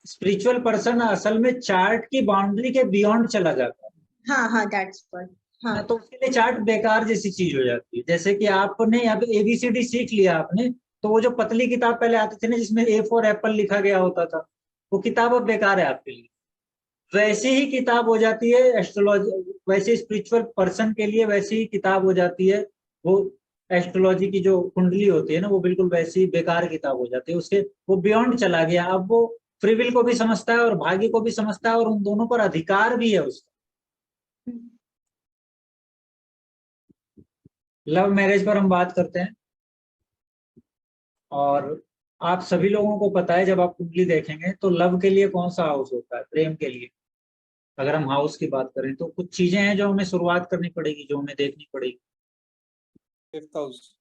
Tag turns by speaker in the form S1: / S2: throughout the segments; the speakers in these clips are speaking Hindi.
S1: स्पिरिचुअल पर्सन असल में चार्ट की बाउंड्री के बियॉन्ड चला जाता है।
S2: हाँ हाँ, दैट्स व्हाट। हाँ,
S1: तो उसके लिए चार्ट बेकार जैसी चीज हो जाती है। जैसे कि आपने यहाँ पे एबीसीडी सीख लिया आपने, तो वो जो पतली किताब पहले आती थी ना जिसमें ए फॉर एप्पल लिखा गया होता था, वो किताब अब बेकार है आपके लिए। वैसी ही किताब हो जाती है एस्ट्रोलॉजी, वैसे स्पिरिचुअल पर्सन के लिए वैसी ही किताब हो जाती है वो। एस्ट्रोलॉजी की जो कुंडली होती है ना, वो बिल्कुल वैसी बेकार किताब हो जाती है। उसके वो बियॉन्ड चला गया। अब वो फ्री विल को भी समझता है और भाग्य को भी समझता है, और उन दोनों पर अधिकार भी है उसका। लव मैरिज पर हम बात करते हैं, और आप सभी लोगों को पता है जब आप कुंडली देखेंगे तो लव के लिए कौन सा हाउस होता है, प्रेम के लिए। अगर हम हाउस की बात करें तो कुछ चीजें हैं जो हमें शुरुआत करनी पड़ेगी, जो हमें देखनी पड़ेगी।
S3: 5th house.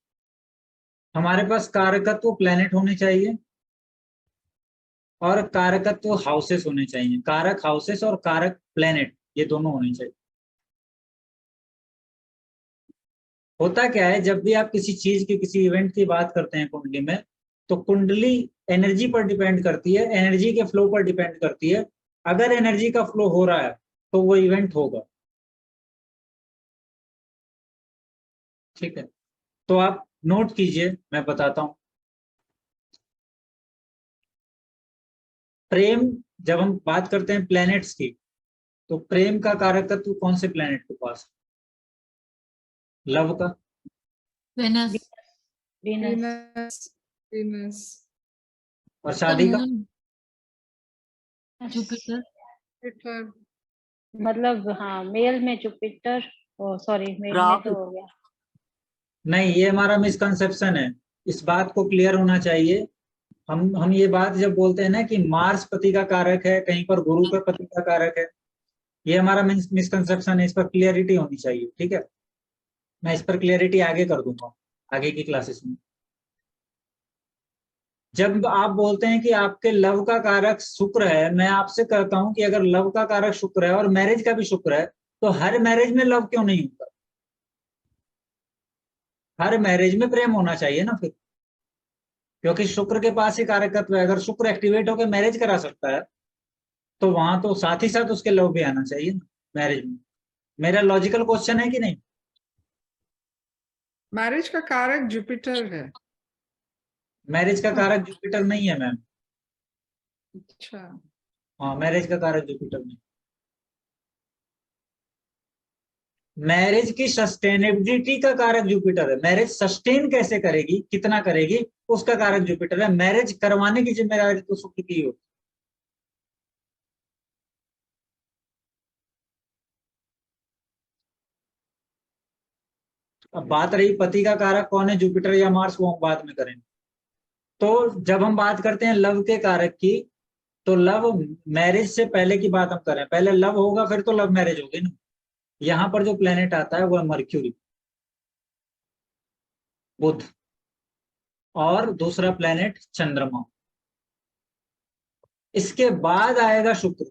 S1: हमारे पास कारकत्व प्लेनेट होने चाहिए और कारकत्व हाउसेस होने चाहिए। कारक हाउसेस और कारक प्लेनेट, ये दोनों होने चाहिए। होता क्या है, जब भी आप किसी चीज की, किसी इवेंट की बात करते हैं कुंडली में, तो कुंडली एनर्जी पर डिपेंड करती है, एनर्जी के फ्लो पर डिपेंड करती है। अगर एनर्जी का फ्लो हो रहा है तो वो इवेंट होगा। ठीक है, तो आप नोट कीजिए, मैं बताता हूं। प्रेम, जब हम बात करते हैं प्लैनेट्स की, तो प्रेम का कारकत्व कौन से प्लैनेट के पास? लव का?
S4: वेनस।
S5: वीनस। वीनस।
S1: और शादी का?
S4: जुपिटर।
S5: जुपिटर।
S6: मतलब हाँ, मेल में जुपिटर, सॉरी मेल में तो हो गया।
S1: नहीं, ये हमारा मिसकंसेप्शन है। इस बात को क्लियर होना चाहिए। हम ये बात जब बोलते हैं ना कि मार्स पति का कारक है, कहीं पर गुरु का पति का कारक है, ये हमारा मिसकंसेप्शन है। इस पर क्लियरिटी होनी चाहिए, ठीक है। मैं इस पर क्लियरिटी आगे कर दूंगा आगे की क्लासेस में। जब आप बोलते हैं कि आपके लव का कारक शुक्र है, मैं आपसे कहता हूं कि अगर लव का कारक शुक्र है और मैरिज का भी शुक्र है, तो हर मैरिज में लव क्यों नहीं होता? हर मैरिज में प्रेम होना चाहिए ना फिर, क्योंकि शुक्र के पास ही कारकत्व है। अगर शुक्र एक्टिवेट होकर मैरिज करा सकता है, तो वहां तो साथ ही साथ उसके लव भी आना चाहिए ना मैरिज में। मेरा लॉजिकल क्वेश्चन है कि नहीं?
S5: मैरिज का कारक जुपिटर है।
S1: मैरिज का कारक जुपिटर नहीं है मैम।
S5: अच्छा।
S1: हाँ, मैरिज का कारक जुपिटर नहीं। मैरिज की सस्टेनेबिलिटी का कारक जुपिटर है। मैरिज सस्टेन कैसे करेगी, कितना करेगी, उसका कारक जुपिटर है। मैरिज करवाने की जिम्मेदारी तो शुक्र की होती। अब बात रही पति का कारक कौन है, जुपिटर या मार्स, वो हम बाद में करेंगे। तो जब हम बात करते हैं लव के कारक की, तो लव मैरिज से पहले की बात हम करें, पहले लव होगा फिर तो लव मैरिज होगी ना। यहाँ पर जो प्लेनेट आता है वो है मर्क्यूरी, बुध, और दूसरा प्लेनेट चंद्रमा। इसके बाद आएगा शुक्र।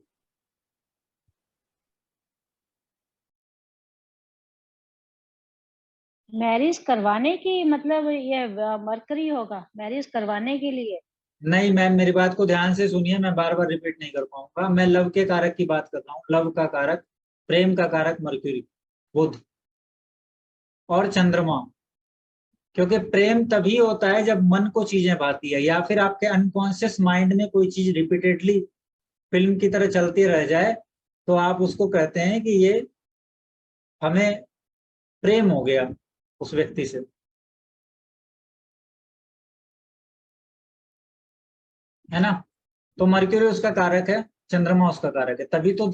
S6: मैरिज करवाने की मतलब ये मरकरी होगा मैरिज करवाने के लिए?
S1: नहीं मैम, मेरी बात को ध्यान से सुनिए, मैं बार बार रिपीट नहीं कर पाऊंगा। मैं लव के कारक की बात कर रहा हूँ। लव का कारक, प्रेम का कारक मर्क्यूरी, बुध और चंद्रमा। क्योंकि प्रेम तभी होता है जब मन को चीजें भाती है, या फिर आपके अनकॉन्शियस माइंड में कोई चीज रिपीटेडली फिल्म की तरह चलती रह जाए, तो आप उसको कहते हैं कि ये हमें प्रेम हो गया उस व्यक्ति से, है ना। तो मर्क्यूरी उसका कारक है, चंद्रमा उसका कारक है। तभी तो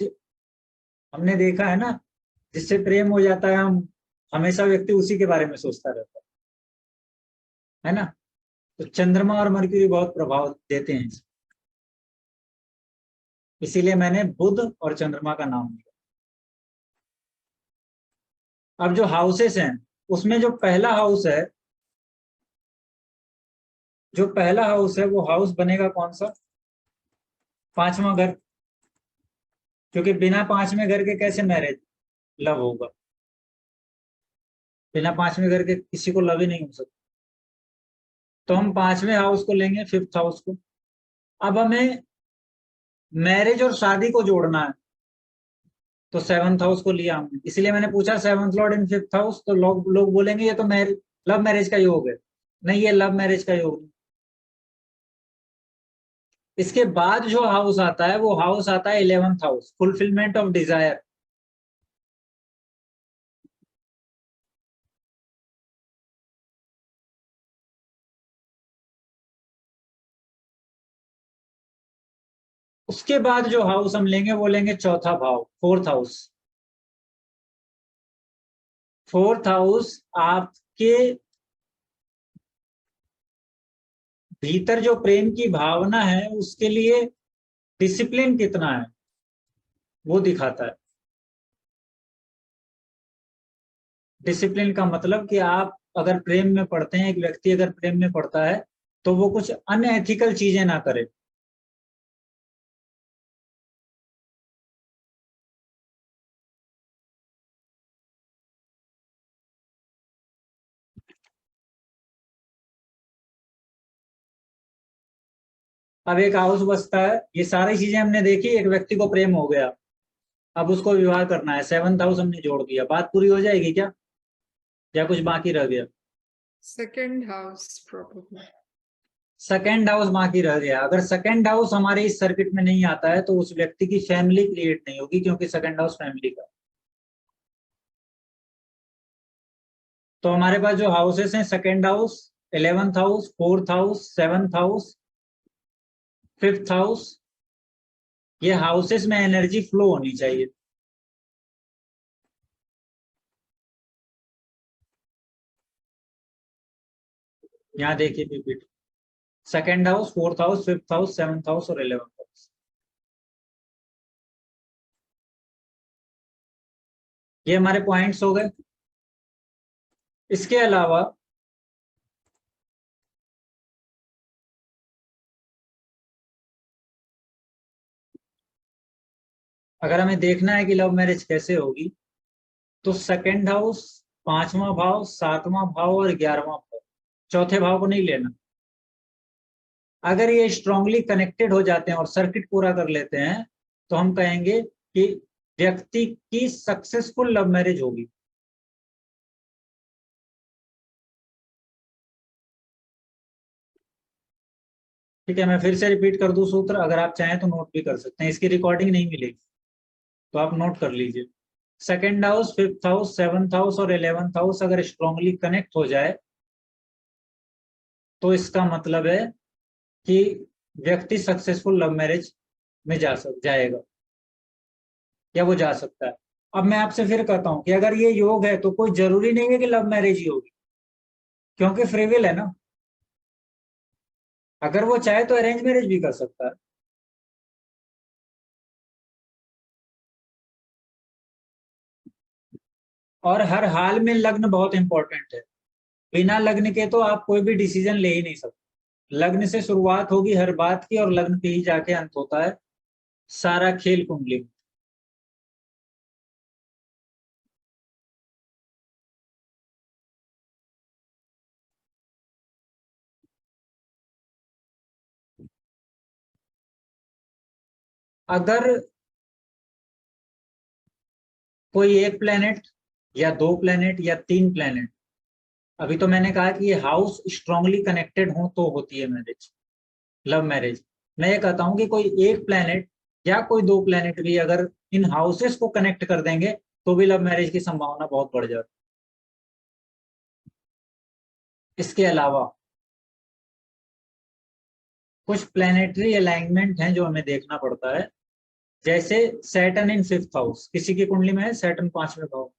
S1: हमने देखा है ना, जिससे प्रेम हो जाता है, हम हमेशा व्यक्ति उसी के बारे में सोचता रहता है ना। तो चंद्रमा और मर्क्यूरी बहुत प्रभाव देते हैं, इसीलिए मैंने बुध और चंद्रमा का नाम लिया। अब जो हाउसेस हैं, उसमें जो पहला हाउस है, वो हाउस बनेगा कौन सा? पांचवा घर। क्योंकि बिना पांचवें घर के कैसे मैरिज लव होगा? बिना पांचवें घर के किसी को लव ही नहीं हो सकता। तो हम पांचवें हाउस को लेंगे, 5th हाउस को। अब हमें मैरिज और शादी को जोड़ना है, तो 7th हाउस को लिया हमने, इसलिए मैंने पूछा 7th लॉर्ड इन 5th हाउस, तो लोग बोलेंगे ये तो लव मैरिज का योग है। नहीं, ये लव मैरिज का योग नहीं। इसके बाद जो हाउस आता है वो हाउस आता है 11th house, fulfilment of desire. उसके बाद जो हाउस हम लेंगे वो लेंगे चौथा भाव, 4th हाउस। 4th हाउस आपके भीतर जो प्रेम की भावना है उसके लिए डिसिप्लिन कितना है वो दिखाता है। डिसिप्लिन का मतलब कि आप अगर प्रेम में पड़ते हैं, एक व्यक्ति अगर प्रेम में पड़ता है तो वो कुछ अनएथिकल चीजें ना करे। अब एक हाउस बचता है, ये सारी चीजें हमने देखी, एक व्यक्ति को प्रेम हो गया, अब उसको विवाह करना है, 7th हाउस हमने जोड़ दिया, बात पूरी हो जाएगी क्या, या कुछ बाकी रह गया?
S5: Second house probably.
S1: Second house बाकी रह गया। अगर सेकेंड हाउस हमारे इस सर्किट में नहीं आता है तो उस व्यक्ति की फैमिली क्रिएट नहीं होगी, क्योंकि सेकेंड हाउस फैमिली का। तो हमारे पास जो हाउसेस हैं, second house, 11th house, 4th house, 7th house, 5th house, ये हाउसेस में एनर्जी फ्लो होनी चाहिए। यहाँ देखिए repeat, second house, 4th house, 5th house, 7th house और 11th हाउस, ये हमारे पॉइंट्स हो गए। इसके अलावा अगर हमें देखना है कि लव मैरिज कैसे होगी, तो सेकेंड हाउस, 5वां भाव, 7वां भाव और 11वां भाव, चौथे भाव को नहीं लेना। अगर ये स्ट्रांगली कनेक्टेड हो जाते हैं और सर्किट पूरा कर लेते हैं तो हम कहेंगे कि व्यक्ति की सक्सेसफुल लव मैरिज होगी। ठीक है, मैं फिर से रिपीट कर दूं सूत्र, अगर आप चाहें तो नोट भी कर सकते हैं, इसकी रिकॉर्डिंग नहीं मिलेगी तो आप नोट कर लीजिए। Second house, 5th house, 7th house और 11th हाउस अगर स्ट्रांगली कनेक्ट हो जाए तो इसका मतलब है कि व्यक्ति सक्सेसफुल लव मैरिज में जाएगा, या वो जा सकता है। अब मैं आपसे फिर कहता हूं कि अगर ये योग है तो कोई जरूरी नहीं है कि लव मैरिज ही होगी, क्योंकि फ्री विल है ना। अगर वो चाहे तो अरेंज मैरिज भी कर सकता है। और हर हाल में लग्न बहुत इंपॉर्टेंट है, बिना लग्न के तो आप कोई भी डिसीजन ले ही नहीं सकते। लग्न से शुरुआत होगी हर बात की और लग्न पे ही जाके अंत होता है सारा खेल कुंडली में। अगर कोई एक प्लेनेट या 2 प्लेनेट या 3 प्लेनेट, अभी तो मैंने कहा कि ये हाउस स्ट्रांगली कनेक्टेड हो तो होती है मैरिज, लव मैरिज। मैं ये कहता हूं कि कोई एक प्लेनेट या कोई 2 प्लेनेट भी अगर इन हाउसेस को कनेक्ट कर देंगे तो भी लव मैरिज की संभावना बहुत बढ़ जाती है। इसके अलावा कुछ प्लेनेटरी अलाइनमेंट हैं जो हमें देखना पड़ता है, जैसे सैटर्न इन 5th हाउस, किसी की कुंडली में है सैटर्न 5वें भाव,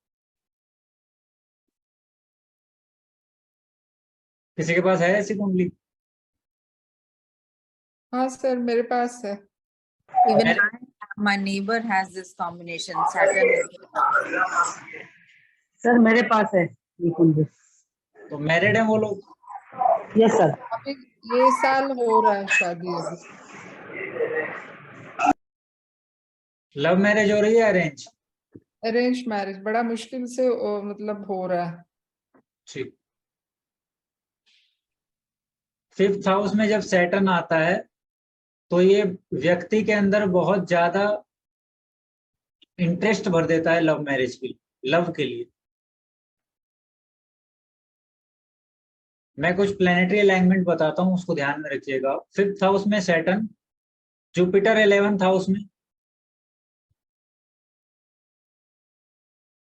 S1: किसी के पास है ऐसी कुंडली?
S5: हाँ सर, मेरे पास है।
S7: Even
S1: Married?
S7: my neighbor has this combination, Saturn.
S8: Sir मेरे पास है ये कुंडली।
S1: तो मैरिड है वो लोग?
S8: Yes sir.
S5: अभी ये साल हो रहा है शादी अभी।
S1: लव मैरिज हो रही है अरेंज?
S5: अरेंज मैरिज बड़ा मुश्किल से मतलब हो रहा है।
S1: ठीक। 5th हाउस में जब सैटर्न आता है तो ये व्यक्ति के अंदर बहुत ज्यादा इंटरेस्ट भर देता है लव मैरिज के लिए, लव के लिए। मैं कुछ प्लेनेटरी अलाइनमेंट बताता हूं, उसको ध्यान में रखिएगा। 5th हाउस में सैटर्न, जुपिटर 11th हाउस में।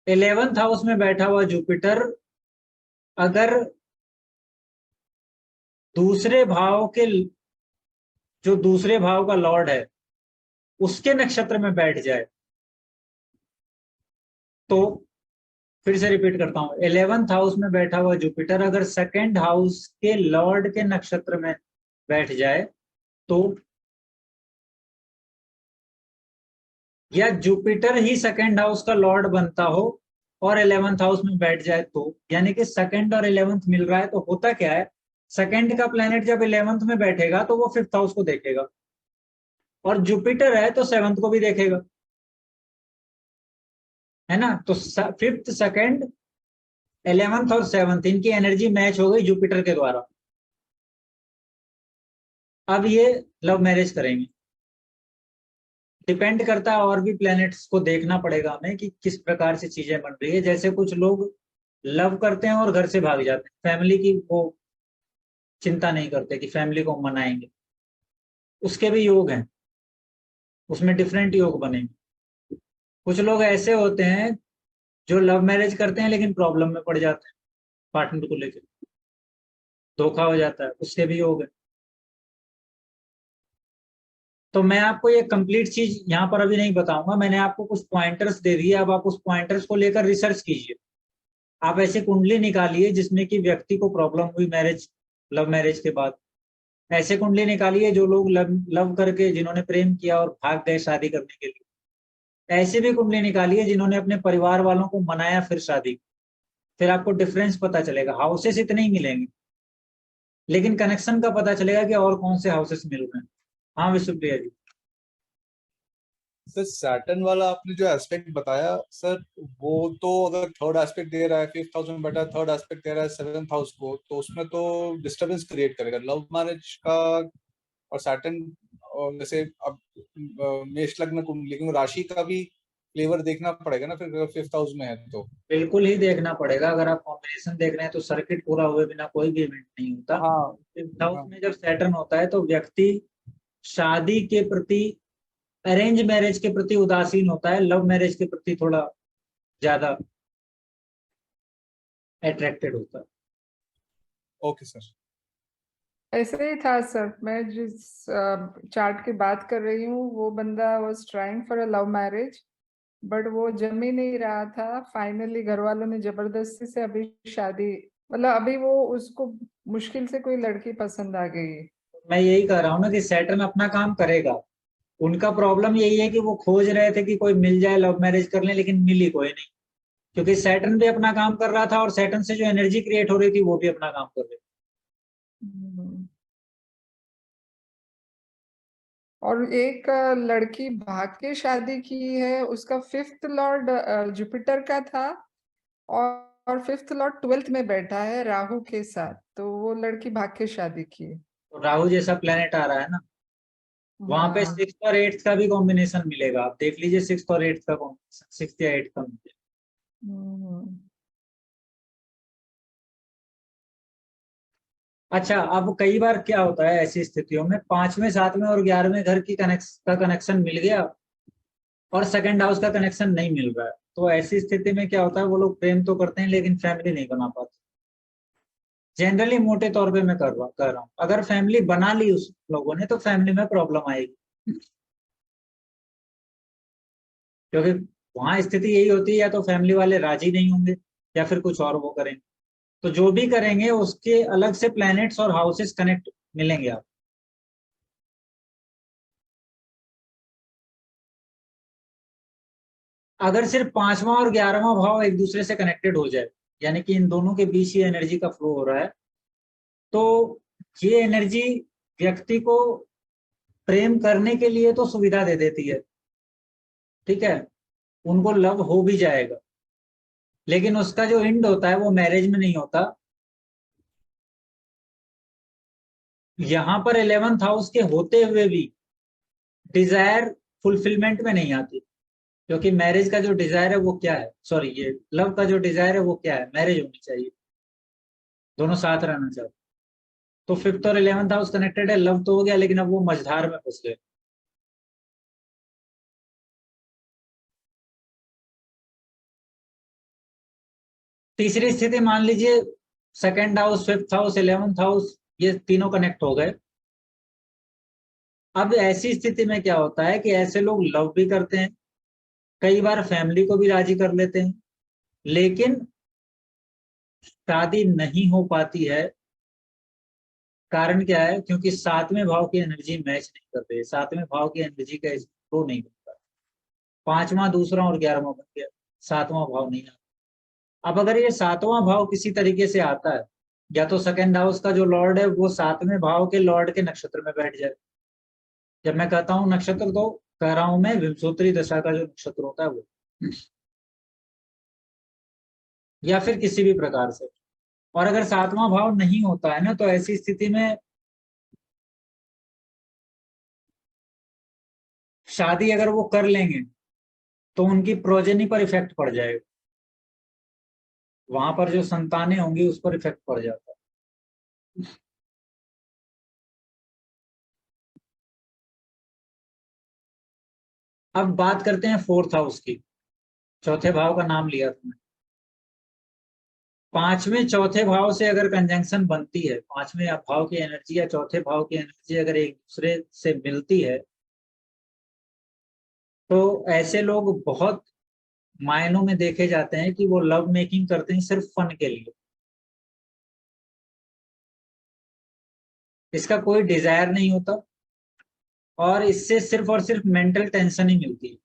S1: 11th हाउस में बैठा हुआ जुपिटर अगर दूसरे भाव के, जो दूसरे भाव का लॉर्ड है उसके नक्षत्र में बैठ जाए, तो फिर से रिपीट करता हूं, 11th हाउस में बैठा हुआ जुपिटर अगर 2nd हाउस के लॉर्ड के नक्षत्र में बैठ जाए तो, या जुपिटर ही 2nd हाउस का लॉर्ड बनता हो और 11th हाउस में बैठ जाए तो, यानी कि 2nd और 11th मिल रहा है, तो होता क्या है, 2nd का प्लेनेट जब 11th में बैठेगा तो वो 5th हाउस को देखेगा, और जुपिटर है तो 7th को भी देखेगा, है ना। तो 5th, 2nd, 11th और 7th इनकी एनर्जी मैच हो गई जुपिटर के द्वारा। अब ये लव मैरिज करेंगे। डिपेंड करता है, और भी प्लैनेट्स को देखना पड़ेगा हमें कि किस प्रकार से चीजें बन रही है। जैसे कुछ लोग लव करते हैं और घर से भाग जाते हैं, फैमिली की वो चिंता नहीं करते कि फैमिली को मनाएंगे, उसके भी योग हैं, उसमें डिफरेंट योग बनेंगे। कुछ लोग ऐसे होते हैं जो लव मैरिज करते हैं लेकिन प्रॉब्लम में पड़ जाते हैं, पार्टनर को लेकर धोखा हो जाता है, उसके भी योग है। तो मैं आपको ये कंप्लीट चीज यहाँ पर अभी नहीं बताऊंगा, मैंने आपको कुछ पॉइंटर्स दे दिए, अब आप उस पॉइंटर्स को लेकर रिसर्च कीजिए। आप ऐसे कुंडली निकालिए जिसमें कि व्यक्ति को प्रॉब्लम हुई मैरिज, लव मैरिज के बाद। ऐसे कुंडली निकालिए जो लोग लव करके, जिन्होंने प्रेम किया और भाग गए शादी करने के लिए। ऐसे भी कुंडली निकालिए जिन्होंने अपने परिवार वालों को मनाया फिर शादी। फिर आपको डिफरेंस पता चलेगा। हाउसेस इतने ही मिलेंगे लेकिन कनेक्शन का पता चलेगा कि और कौन से हाउसेस मिल रहे हैं। हाँ विष्णुप्रिया जी।
S3: सर सैटर्न वाला आपने जो एस्पेक्ट बताया सर, वो तो अगर थर्ड एस्पेक्ट दे रहा है, 5th हाउस में बैठा थर्ड एस्पेक्ट दे रहा है 7th हाउस को, तो उसमें तो डिस्टरबेंस क्रिएट करेगा लव मैरिज का। और सैटर्न, और जैसे अब मेष लग्न कुंडली की राशि का भी फ्लेवर देखना पड़ेगा ना, फिर 5th हाउस में है तो।
S1: बिल्कुल ही देखना पड़ेगा। अगर आप कॉम्बिनेशन देख रहे हैं तो सर्किट पूरा हुए बिना कोई भी इवेंट नहीं होता।
S3: हाँ
S1: 5th हाउस में जब सैटर्न होता है तो व्यक्ति शादी के प्रति, अरेंज मैरिज के प्रति उदासीन होता है, लव मैरिज के प्रति थोड़ा ज्यादा अट्रैक्टेड होता है।
S3: Okay sir.
S5: ऐसे ही था सर, मैं जिस चार्ट की बात कर रही हूँ वो बंदा was trying for a love marriage, but वो जम ही नहीं रहा था। फाइनली घर वालों ने जबरदस्ती से अभी शादी, मतलब अभी वो उसको मुश्किल से कोई लड़की पसंद आ गई।
S1: मैं यही कह रहा हूँ ना कि सैटर्न अपना काम करेगा। उनका प्रॉब्लम यही है कि वो खोज रहे थे कि कोई मिल जाए, लव मैरिज कर ले, लेकिन मिली कोई नहीं, क्योंकि सैटर्न भी अपना काम कर रहा था और सैटर्न से जो एनर्जी क्रिएट हो रही थी वो भी अपना काम कर रही थी।
S5: और एक लड़की भाग के शादी की है, उसका 5th लॉर्ड जुपिटर का था और 5th लॉर्ड 12th में बैठा है राहु के साथ, तो वो लड़की भाग के शादी की है।
S1: तो राहु जैसा प्लेनेट आ रहा है ना, वहां पे
S5: हाँ।
S1: 6th और 8th का भी कॉम्बिनेशन मिलेगा। आप देख लीजिए 6th और 8th का कॉम्बिनेशन, 6th या 8th का मिलेगा।
S5: हम्म।
S1: अच्छा, अब कई बार क्या होता है ऐसी स्थितियों में, 5वें, 7वें और 11वें घर की कनेक्शन मिल गया और 2nd हाउस का कनेक्शन नहीं मिल रहा है, तो ऐसी स्थिति में क्या होता है, वो लोग प्रेम तो करते हैं लेकिन फैमिली नहीं बना पाते। जनरली मोटे तौर पे मैं कर रहा हूँ, अगर फैमिली बना ली उस लोगों ने तो फैमिली में प्रॉब्लम आएगी, क्योंकि वहां स्थिति यही होती है, या तो फैमिली वाले राजी नहीं होंगे या फिर कुछ और वो करेंगे। तो जो भी करेंगे उसके अलग से प्लैनेट्स और हाउसेस कनेक्ट मिलेंगे आप। अगर सिर्फ 5वां और 11वां भाव एक दूसरे से कनेक्टेड हो जाए, यानी कि इन दोनों के बीच ही एनर्जी का फ्लो हो रहा है, तो ये एनर्जी व्यक्ति को प्रेम करने के लिए तो सुविधा दे देती है, ठीक है, उनको लव हो भी जाएगा, लेकिन उसका जो एंड होता है वो मैरिज में नहीं होता। यहां पर 11th हाउस के होते हुए भी डिजायर फुलफिलमेंट में नहीं आती, क्योंकि मैरिज का जो डिजायर है वो क्या है, सॉरी ये लव का जो डिजायर है वो क्या है, मैरिज होनी चाहिए, दोनों साथ रहना चाहते। तो 5th और 11th हाउस कनेक्टेड है, लव तो हो गया, लेकिन अब वो मझधार में फंस गए। तीसरी स्थिति मान लीजिए 2nd house, 5th house, 11th house, ये तीनों कनेक्ट हो गए। अब ऐसी स्थिति में क्या होता है कि ऐसे लोग लव भी करते हैं, कई बार फैमिली को भी राजी कर लेते हैं, लेकिन शादी नहीं हो पाती है। कारण क्या है? क्योंकि 7वें भाव की एनर्जी मैच नहीं कर रही है, 7वें भाव की एनर्जी का फ्लो नहीं बनता। 5वां दूसरा और 11वां बन गया, 7वां भाव नहीं आता। अब अगर ये 7वां भाव किसी तरीके से आता है, या तो 2nd हाउस का जो लॉर्ड है वो 7वें भाव के लॉर्ड के नक्षत्र में बैठ जाए। जब मैं कहता हूं नक्षत्र, तो कह रहा हूं मैं विंशोत्तरी दशा का जो नक्षत्र होता है वो, या फिर किसी भी प्रकार से। और अगर 7वां भाव नहीं होता है ना, तो ऐसी स्थिति में शादी अगर वो कर लेंगे तो उनकी प्रोजेनी पर इफेक्ट पड़ जाएगा, वहां पर जो संतानें होंगी उस पर इफेक्ट पड़ जाता है। अब बात करते हैं 4th हाउस की, चौथे भाव का नाम लिया तुमने। 5वें चौथे भाव से अगर कंजंक्शन बनती है, 5वें भाव की एनर्जी या चौथे भाव की एनर्जी अगर एक दूसरे से मिलती है, तो ऐसे लोग बहुत मायनों में देखे जाते हैं कि वो लव मेकिंग करते हैं सिर्फ फन के लिए, इसका कोई डिजायर नहीं होता, और इससे सिर्फ और सिर्फ मेंटल टेंशन ही मिलती है।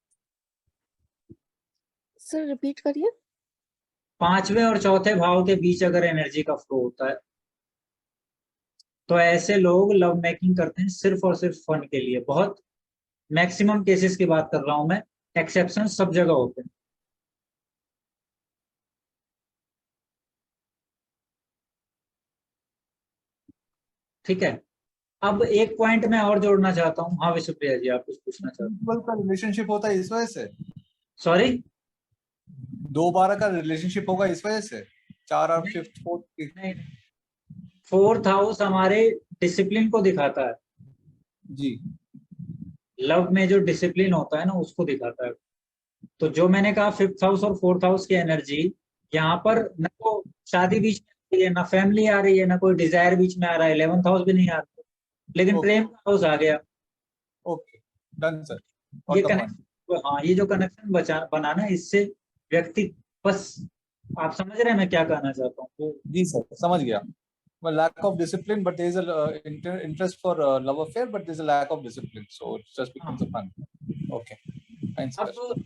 S9: सर रिपीट करिए।
S1: 5वें और चौथे भाव के बीच अगर एनर्जी का फ्लो होता है, तो ऐसे लोग लव मेकिंग करते हैं सिर्फ और सिर्फ फन के लिए। बहुत मैक्सिमम केसेस की बात कर रहा हूं मैं, एक्सेप्शन सब जगह होते हैं। ठीक है, अब एक पॉइंट मैं और जोड़ना चाहता हूँ। हाँ विष्णुप्रिया जी, आप कुछ पूछना चाहते हैं?
S3: का रिलेशनशिप होता है इस वजह से,
S1: सॉरी,
S3: 2-12 का रिलेशनशिप होगा इस वजह से, 4 और 5th 4th।
S1: नहीं, 4th हाउस हमारे डिसिप्लिन को दिखाता है।
S3: जी,
S1: लव में जो डिसिप्लिन होता है ना, उसको दिखाता है। तो जो मैंने कहा 5th हाउस और 4th हाउस की एनर्जी, यहाँ पर न तो शादी बीच में आ रही है, ना फैमिली आ रही है, ना कोई डिजायर बीच में आ रहा है, 11th हाउस भी नहीं आ रहा, लेकिन प्रेम का हाउस आ गया।
S3: Okay, done sir.
S1: ये कनेक्शन, हाँ, ये जो कनेक्शन बनाना, इससे व्यक्ति, बस आप समझ रहे हैं मैं क्या कहना चाहता हूँ? तो
S3: जी सर, समझ गया। Well, lack of discipline, but there is a interest for love affair, but there is a lack of discipline, so it just becomes a fun. Okay, fine sir.
S1: अब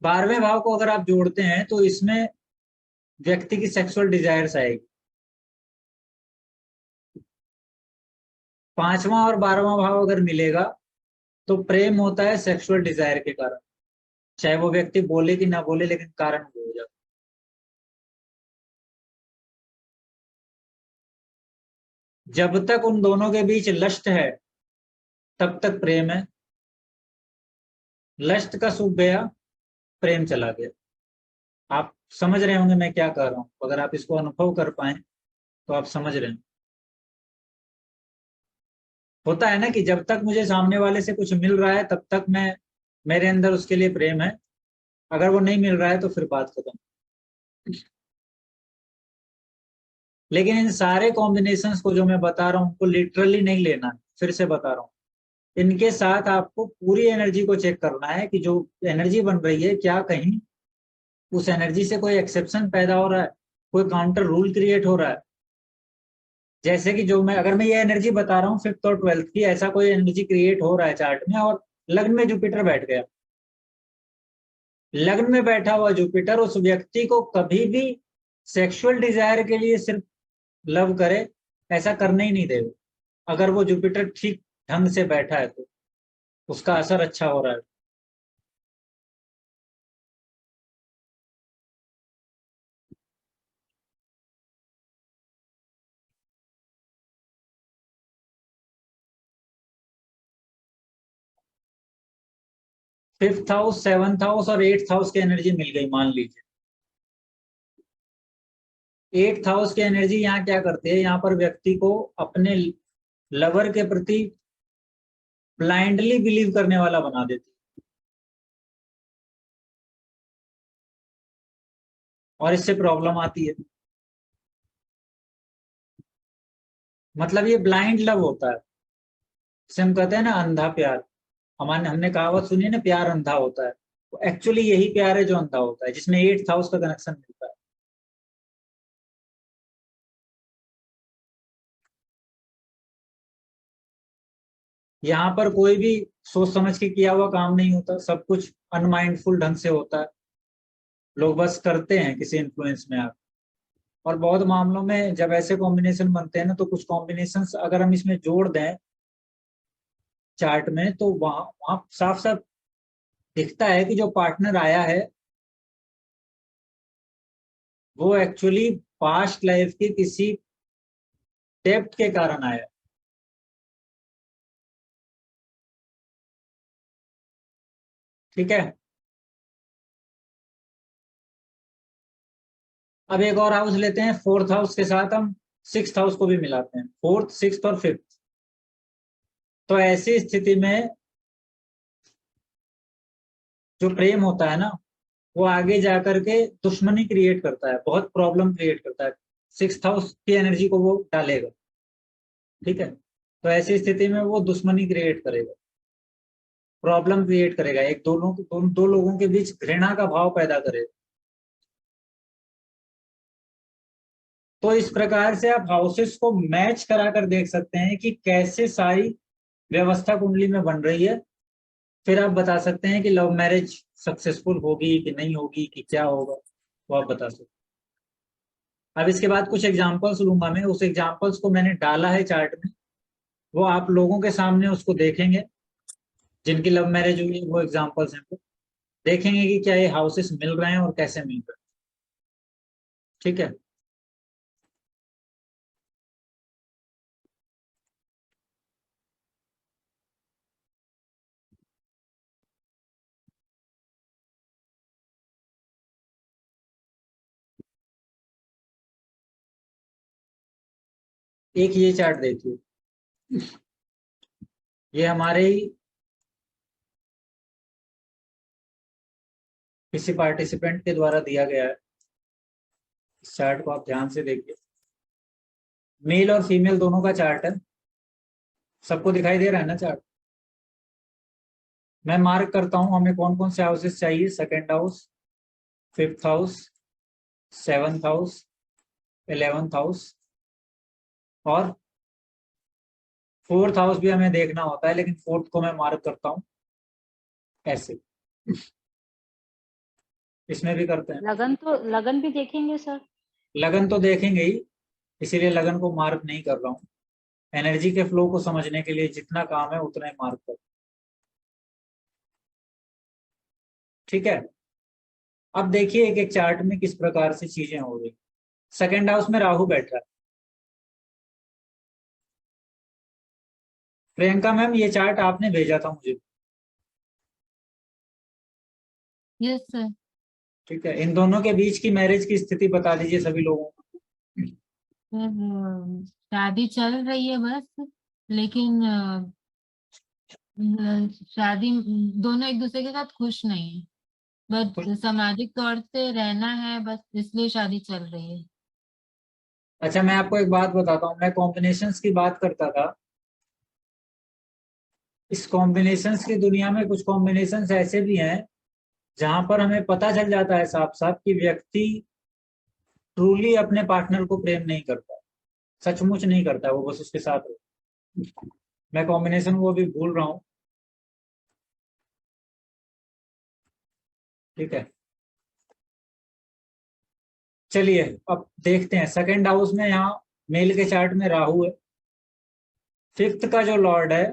S1: 12वें भाव को अगर आप जोड़ते हैं तो इसमें व्यक्ति की सेक्सुअल डिजायर्स आएगी। 5वां और 12वां भाव अगर मिलेगा तो प्रेम होता है सेक्सुअल डिजायर के कारण, चाहे वो व्यक्ति बोले कि ना बोले, लेकिन कारण वो हो जाता है। जब तक उन दोनों के बीच लस्ट है तब तक प्रेम है, लस्ट का सूख गया, प्रेम चला गया। आप समझ रहे होंगे मैं क्या कह रहा हूं, अगर आप इसको अनुभव कर पाए तो आप समझ रहे हैं। होता है ना कि जब तक मुझे सामने वाले से कुछ मिल रहा है तब तक मैं, मेरे अंदर उसके लिए प्रेम है, अगर वो नहीं मिल रहा है तो फिर बात खत्म। लेकिन इन सारे कॉम्बिनेशंस को जो मैं बता रहा हूं उनको लिटरली नहीं लेना है, फिर से बता रहा हूं। इनके साथ आपको पूरी एनर्जी को चेक करना है कि जो एनर्जी बन रही है, क्या कहीं उस एनर्जी से कोई एक्सेप्शन पैदा हो रहा है, कोई काउंटर रूल क्रिएट हो रहा है। जैसे कि जो मैं, अगर मैं ये एनर्जी बता रहा हूँ 5th और 12th की, ऐसा कोई एनर्जी क्रिएट हो रहा है चार्ट में, और लग्न में जुपिटर बैठ गया, लग्न में बैठा हुआ जुपिटर उस व्यक्ति को कभी भी सेक्सुअल डिजायर के लिए सिर्फ लव करे, ऐसा करने ही नहीं देगा। अगर वो जुपिटर ठीक ढंग से बैठा है तो उसका असर अच्छा हो रहा है। 5th हाउस, 7th हाउस और 8th हाउस की एनर्जी मिल गई मान लीजिए। 8th हाउस की एनर्जी यहाँ क्या करती है, यहाँ पर व्यक्ति को अपने लवर के प्रति ब्लाइंडली बिलीव करने वाला बना देती है, और इससे प्रॉब्लम आती है। मतलब ये ब्लाइंड लव होता है, जिसे हम कहते हैं ना अंधा प्यार। हमने कहावत सुनी है ना, प्यार अंधा होता है। तो एक्चुअली यही प्यार है जो अंधा होता है, जिसमें 8th हाउस का कनेक्शन मिलता है। यहाँ पर कोई भी सोच समझ के किया हुआ काम नहीं होता, सब कुछ अनमाइंडफुल ढंग से होता है। लोग बस करते हैं किसी इन्फ्लुएंस में आकर। और बहुत मामलों में जब ऐसे कॉम्बिनेशन बनते हैं ना, तो कुछ कॉम्बिनेशंस अगर हम इसमें जोड़ दें चार्ट में, तो वहां वहां साफ साफ दिखता है कि जो पार्टनर आया है वो एक्चुअली पास्ट लाइफ के किसी डेप्थ के कारण आया है। ठीक है। अब एक और हाउस लेते हैं, 4th हाउस के साथ हम 6th हाउस को भी मिलाते हैं, 4th, 6th और 5th। तो ऐसी स्थिति में जो प्रेम होता है ना, वो आगे जाकर के दुश्मनी क्रिएट करता है, बहुत प्रॉब्लम क्रिएट करता है। 6th हाउस की एनर्जी को वो डालेगा। ठीक है। तो ऐसी स्थिति में वो दुश्मनी क्रिएट करेगा, प्रॉब्लम क्रिएट करेगा, एक दो लोगों के बीच घृणा का भाव पैदा करेगा। तो इस प्रकार से आप हाउसेस को मैच कराकर देख सकते हैं कि कैसे सारी व्यवस्था कुंडली में बन रही है। फिर आप बता सकते हैं कि लव मैरिज सक्सेसफुल होगी कि नहीं होगी, कि क्या होगा, वो आप बता सकते हैं। अब इसके बाद कुछ एग्जांपल्स लूंगा मैं, उस एग्जांपल्स को मैंने डाला है चार्ट में, वो आप लोगों के सामने उसको देखेंगे। जिनकी लव मैरिज हुई है वो एग्जांपल्स हैं, वो देखेंगे कि क्या ये हाउसेस मिल रहे हैं और कैसे मिल रहे हैं। ठीक है। एक ये चार्ट देखिए, ये हमारे ही किसी पार्टिसिपेंट के द्वारा दिया गया है। इस चार्ट को आप ध्यान से देखिए, मेल और फीमेल दोनों का चार्ट है। सबको दिखाई दे रहा है ना चार्ट? मैं मार्क करता हूं हमें कौन कौन से हाउसेस चाहिए। 2nd house, 5th house, 7th house, 11th house और 4th हाउस भी हमें देखना होता है, लेकिन 4th को मैं मार्क करता हूं ऐसे। इसमें भी करते हैं।
S6: लगन भी देखेंगे सर?
S1: लगन तो देखेंगे ही, इसीलिए लगन को मार्क नहीं कर रहा हूं। एनर्जी के फ्लो को समझने के लिए जितना काम है उतना ही मार्क कर। ठीक है। अब देखिए एक एक चार्ट में किस प्रकार से चीजें हो रही। 2nd हाउस में राहु बैठ रहा है। प्रियंका मैम, ये चार्ट आपने भेजा था मुझे।
S4: Yes sir.
S1: ठीक है। इन दोनों के बीच की मैरिज की स्थिति बता दीजिए सभी लोगों को।
S4: सर शादी चल रही है बस, लेकिन शादी दोनों एक दूसरे के साथ खुश नहीं है, बस सामाजिक तौर से रहना है बस, इसलिए शादी चल रही है।
S1: अच्छा, मैं आपको एक बात बताता हूँ, मैं कॉम्बिनेशंस की बात करता था। इस कॉम्बिनेशंस की दुनिया में कुछ कॉम्बिनेशंस ऐसे भी हैं जहां पर हमें पता चल जाता है साफ साफ कि व्यक्ति ट्रूली अपने पार्टनर को प्रेम नहीं करता, सचमुच नहीं करता, वो बस उसके साथ हो। मैं कॉम्बिनेशन वो भी भूल रहा हूँ। ठीक है। चलिए अब देखते हैं। 2nd हाउस में यहाँ मेल के चार्ट में राहु है। 5th का जो लॉर्ड है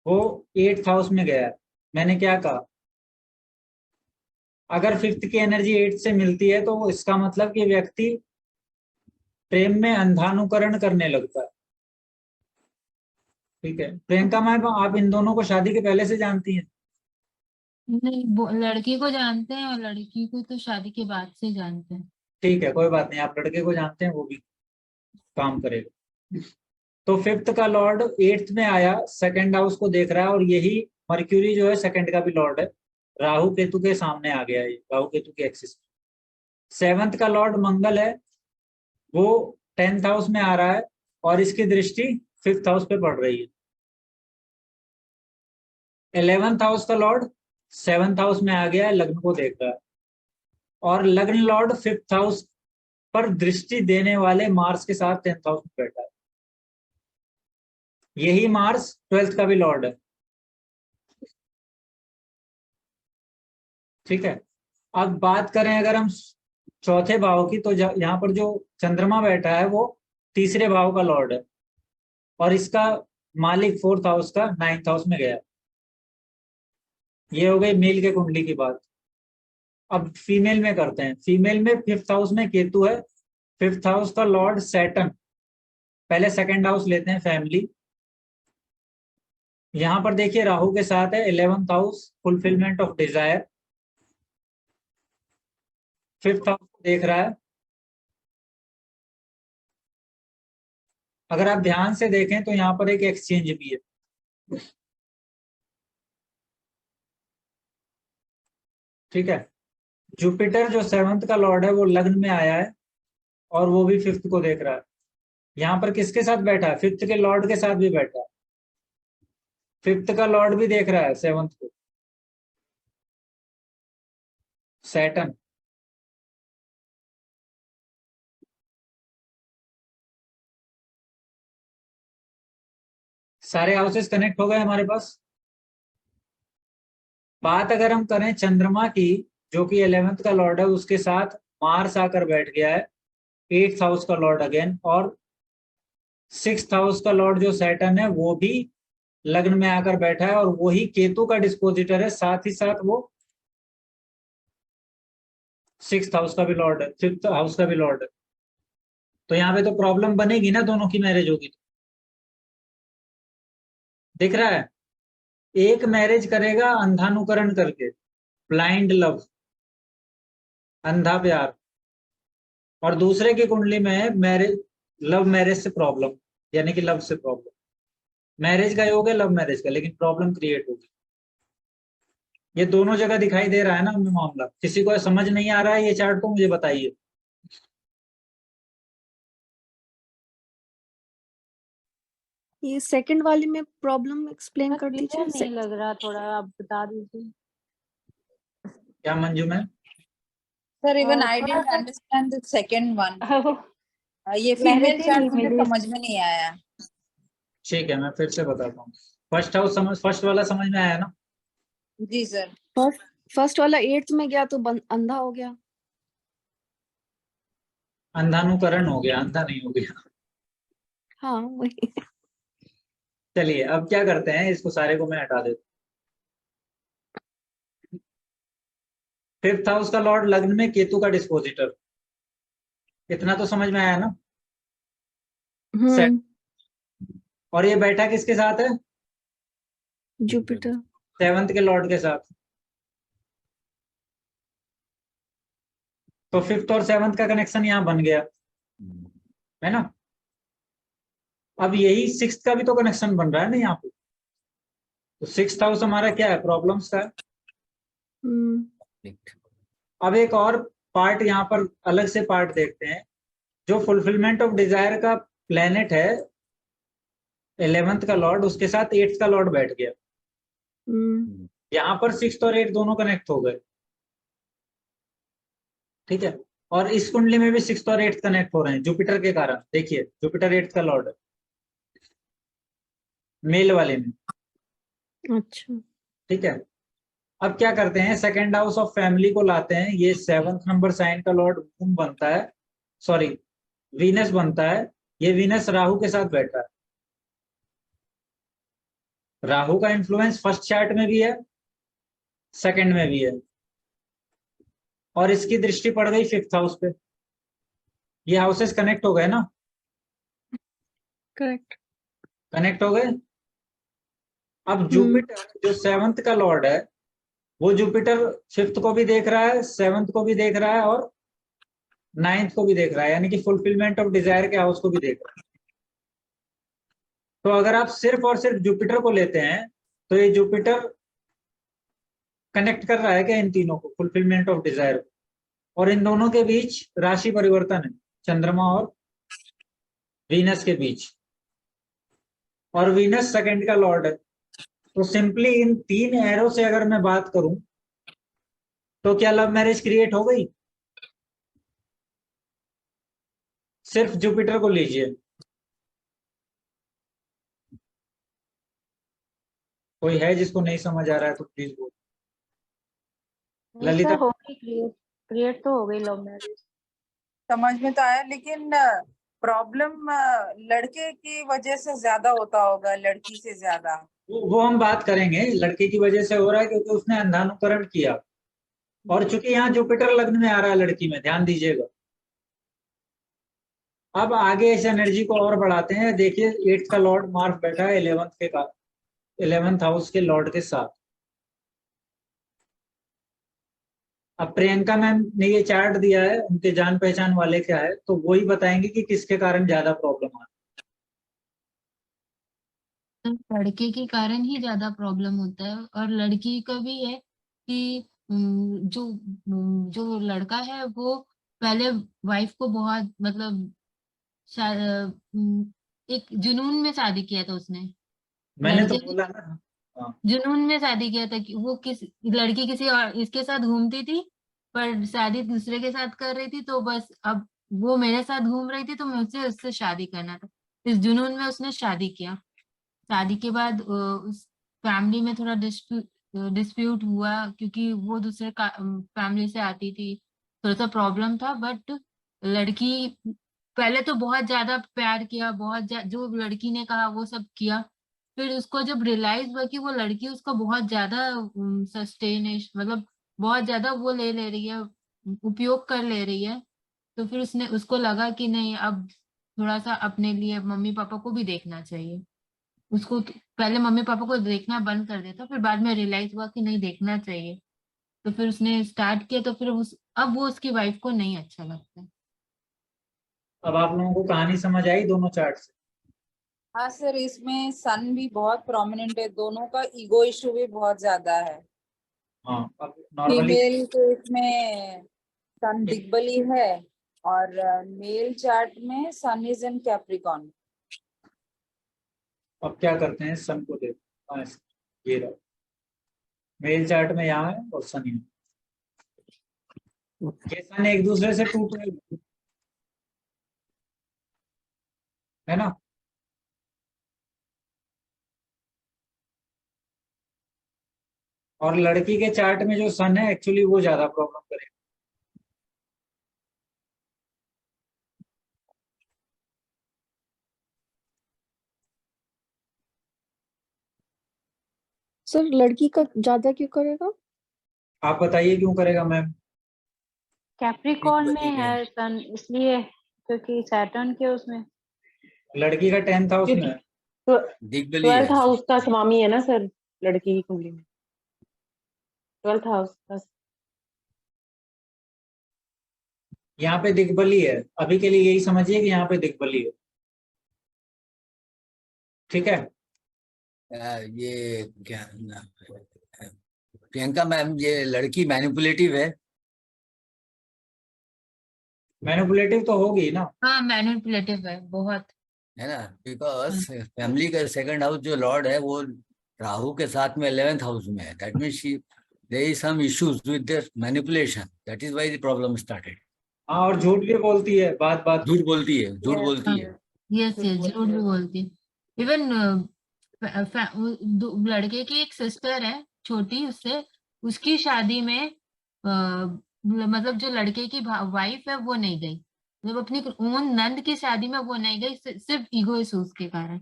S1: वो 8th हाउस में गया है। मैंने क्या कहा, अगर 5th की एनर्जी 8th से मिलती है तो इसका मतलब कि व्यक्ति प्रेम में अंधानुकरण करने लगता है। ठीक है। प्रियंका मैम, आप इन दोनों को शादी के पहले से जानती हैं?
S4: नहीं, लड़की को जानते हैं और लड़की को तो शादी के बाद से जानते हैं।
S1: ठीक है, कोई बात नहीं, आप लड़के को जानते हैं, वो भी काम करेगा। तो फिफ्थ का लॉर्ड एट्थ में आया, सेकंड हाउस को देख रहा है, और यही मर्क्यूरी जो है सेकंड का भी लॉर्ड है, राहु केतु के सामने आ गया है, राहु केतु के एक्सिस में। सेवंथ का लॉर्ड मंगल है, वो 10th हाउस में आ रहा है, और इसकी दृष्टि 5th हाउस पे पड़ रही है। 11th हाउस का लॉर्ड 7th हाउस में आ गया है, लग्न को देख रहा है, और लग्न लॉर्ड 5th हाउस पर दृष्टि देने वाले मार्स के साथ 10th हाउस में बैठा है। यही मार्स 12th का भी लॉर्ड है। ठीक है, अब बात करें अगर हम चौथे भाव की, तो यहाँ पर जो चंद्रमा बैठा है वो तीसरे भाव का लॉर्ड है, और इसका मालिक 4th हाउस का 9th हाउस में गया। ये हो गई मेल के कुंडली की बात। अब फीमेल में करते हैं। फीमेल में 5th हाउस में केतु है, 5th हाउस का लॉर्ड सैटर्न। पहले सेकंड हाउस लेते हैं, फैमिली। यहां पर देखिए राहु के साथ है 11th house, fulfilment of desire. 5th house को देख रहा है। अगर आप ध्यान से देखें तो यहाँ पर एक एक्सचेंज भी है। ठीक है, जुपिटर जो 7th का लॉर्ड है वो लग्न में आया है, और वो भी 5th को देख रहा है। यहाँ पर किसके साथ बैठा है? 5th के लॉर्ड के साथ भी बैठा है। 5th का लॉर्ड भी देख रहा है 7th को, सैटर्न। सारे हाउसेस कनेक्ट हो गए हमारे पास। बात अगर हम करें चंद्रमा की, जो कि 11th का लॉर्ड है, उसके साथ मार्स आकर बैठ गया है, 8th हाउस का लॉर्ड अगेन, और 6th हाउस का लॉर्ड जो सैटर्न है वो भी लग्न में आकर बैठा है, और वही केतु का डिस्पोजिटर है, साथ ही साथ वो 6th हाउस का भी लॉर्ड है, 5th हाउस का भी लॉर्ड है। तो यहाँ पे तो प्रॉब्लम बनेगी ना, दोनों की मैरिज होगी तो। दिख रहा है, एक मैरिज करेगा अंधानुकरण करके, ब्लाइंड लव, अंधा प्यार, और दूसरे की कुंडली में है मैरिज, लव मैरिज से प्रॉब्लम, यानी कि लव से प्रॉब्लम। मैरिज का योग है लव मैरिज का, लेकिन प्रॉब्लम क्रिएट होगी। ये दोनों जगह दिखाई दे रहा है ना हमें मामला। किसी को समझ नहीं आ रहा है ये चार्ट तो मुझे बताइए।
S2: ये सेकंड वाले में प्रॉब्लम एक्सप्लेन कर
S6: क्लियर
S2: दीजिए।
S6: नहीं लग रहा, थोड़ा आप बता दीजिए।
S1: क्या Manju ma'am?
S7: Sir, even I
S6: थोड़ा
S7: didn't
S6: सा
S7: understand the second one. ये
S6: मैंने
S7: फीमेल
S6: भी
S7: चार्ट
S6: नहीं
S7: मुझे
S6: मिली।
S7: समझ में नहीं आया।
S1: ठीक है, मैं फिर से बताता हूँ। फर्स्ट हाउस समझ, फर्स्ट वाला समझ में आया ना?
S7: जी सर।
S2: फर्स्ट वाला 8th में गया तो अंधा हो गया।
S1: अंधानुकरण हो गया, अंधा नहीं हो गया।
S2: हाँ वही।
S1: चलिए अब क्या करते हैं, इसको सारे को मैं हटा देता हूँ। 5th हाउस का लॉर्ड लग्न में, केतु का डिस्पोजिटर। इतना तो समझ में आया ना? सेट। और ये बैठा किसके साथ है?
S2: जुपिटर।
S1: 7th के लॉर्ड के साथ। तो 5th और 7th का कनेक्शन यहाँ बन गया, है ना? अब यही 6th का भी तो कनेक्शन बन रहा है ना यहाँ पे। तो 6th हाउस हमारा क्या है? प्रॉब्लम्स का है। अब एक और पार्ट यहाँ पर अलग से पार्ट देखते हैं। जो फुलफिलमेंट ऑफ डिजायर का प्लेनेट है 11th का लॉर्ड, उसके साथ 8th का लॉर्ड बैठ गया। यहाँ पर 6th और 8th दोनों कनेक्ट हो गए। ठीक है, और इस कुंडली में भी 6th और 8th कनेक्ट हो रहे हैं जुपिटर के कारण। देखिए जुपिटर 8th का लॉर्ड है मेल वाले में।
S2: अच्छा।
S1: ठीक है, अब क्या करते हैं, सेकेंड हाउस ऑफ फैमिली को लाते हैं। ये 7th नंबर साइन का लॉर्ड मून बनता है, सॉरी वीनस बनता है। ये वीनस राहु के साथ बैठा है। राहु का इन्फ्लुएंस फर्स्ट चार्ट में भी है, सेकंड में भी है, और इसकी दृष्टि पड़ गई 5th हाउस पे। ये हाउसेस कनेक्ट हो गए ना?
S2: करेक्ट।
S1: कनेक्ट हो गए। अब जुपिटर जो 7th का लॉर्ड है वो जुपिटर 5th को भी देख रहा है, 7th को भी देख रहा है और 9th को भी देख रहा है, यानी कि फुलफिलमेंट ऑफ डिजायर के हाउस को भी देख रहा है। तो अगर आप सिर्फ और सिर्फ जुपिटर को लेते हैं तो ये जुपिटर कनेक्ट कर रहा है क्या इन तीनों को, फुलफिलमेंट ऑफ डिजायर को, और इन दोनों के बीच राशि परिवर्तन है, चंद्रमा और वीनस के बीच, और वीनस सेकंड का लॉर्ड है। तो सिंपली इन 3 एरो से अगर मैं बात करूं तो क्या लव मैरिज क्रिएट हो गई? सिर्फ जुपिटर को लीजिए। कोई है जिसको नहीं समझ आ रहा है तो प्लीज बोलो।
S6: नहीं
S1: ललिता?
S6: सर, हो गई क्रिएट, क्रिएट तो हो गई लव मैरिज।
S7: समझ में तो आया, लेकिन प्रॉब्लम लड़के की वजह से ज्यादा होता होगा, लड़की से ज्यादा।
S1: वो हम बात करेंगे। लड़के की वजह से हो रहा है क्योंकि उसने अंधानुकरण किया, और चूंकि यहाँ जुपिटर लग्न में आ रहा है लड़की में, ध्यान दीजिएगा। अब आगे इस एनर्जी को और बढ़ाते हैं। देखिए 8th का लॉर्ड मार्स बैठा है 11th हाउस के लॉर्ड के साथ। अब प्रियंका मैम ने ये चार्ट दिया है, उनके जान पहचान वाले क्या है, तो वही बताएंगे कि किसके कारण ज्यादा प्रॉब्लम आ रही
S4: तो लड़के के कारण ही ज्यादा प्रॉब्लम होता है, और लड़की का भी है कि जो लड़का है वो पहले वाइफ को बहुत मतलब एक जुनून में शादी किया था उसने।
S1: है। मैंने तो
S4: लड़के
S1: बोला ना। हाँ।
S4: जुनून में शादी किया था कि वो लड़की किसी और इसके साथ घूमती थी, पर शादी दूसरे के साथ कर रही थी, तो बस अब वो मेरे साथ घूम रही थी तो मुझसे उससे शादी करना था। इस जुनून में उसने शादी किया। शादी के बाद उस फैमिली में थोड़ा डिस्प्यूट हुआ, क्योंकि वो दूसरे फैमिली से आती थी, थोड़ा सा प्रॉब्लम था। बट लड़की पहले तो बहुत ज्यादा प्यार किया, जो लड़की ने कहा वो सब किया। फिर उसको जब रियलाइज हुआ कि वो लड़की उसको बहुत ज्यादा सस्टेनेश मतलब बहुत ज्यादा वो ले रही है, उपयोग कर ले रही है, तो फिर उसको लगा कि नहीं, अब थोड़ा सा अपने लिए मम्मी पापा को भी देखना चाहिए। पहले मम्मी पापा को देखना बंद कर देता, फिर बाद में रियलाइज हुआ कि नहीं, देखना चाहिए। तो फिर उसने स्टार्ट किया, तो फिर अब वो उसकी वाइफ को नहीं अच्छा लगता।
S1: अब आप लोगों को कहानी समझ आई दोनों चार्ट से?
S7: हाँ सर, इसमें सन भी बहुत प्रोमिनेंट है, दोनों का ईगो इशू भी बहुत ज्यादा है।
S1: हाँ, अब नॉर्मली
S7: फीमेल के इसमें सन दिग्बली है, और मेल चार्ट में सन इज इन कैप्रिकॉन।
S1: अब क्या करते हैं, सन को देखो। हाँ, ये रहा मेल चार्ट में, यहाँ है और सन यहाँ। ये सन एक दूसरे से टूट रहे है ना। और लड़की के चार्ट में जो सन है एक्चुअली वो ज्यादा प्रॉब्लम करेगा।
S2: सर लड़की का ज्यादा क्यों करेगा?
S1: आप बताइए क्यों करेगा मैम?
S6: कैप्रिकॉन में है सन, इसलिए क्योंकि सैटर्न के उसमें।
S1: लड़की का 10th हाउस में है।
S8: तो
S9: दिग्बली है
S8: 12th हाउस का स्वामी है ना सर, लड़की की कुंडली में 12th हाउस का।
S1: यहाँ पे दिग्बली है, अभी के लिए यही समझिए कि यहाँ पे दिग्बली है। ठीक है।
S9: ये क्या नाम है? प्रियंका मैम, ये लड़की मैनिपुलेटिव है।
S1: मैनिपुलेटिव तो होगी ना।
S4: हाँ, मैनिपुलेटिव है बहुत,
S9: है ना, बिकॉज फैमिली का सेकंड हाउस जो लॉर्ड है वो राहु के साथ में 11th हाउस में है। That means there is some issues with their manipulation, that is why the problem started.
S1: हाँ, और झूठ भी बोलती है, बात बात
S9: झूठ बोलती है, झूठ बोलती है।
S4: यस झूठ भी बोलती है। इवन लड़के की एक सिस्टर है छोटी, उसकी शादी में मतलब जो लड़के की वाइफ है वो नहीं गई, मतलब अपनी ओन नंद की शादी में वो नहीं गई, सिर्फ ईगो इश्यूज के कारण,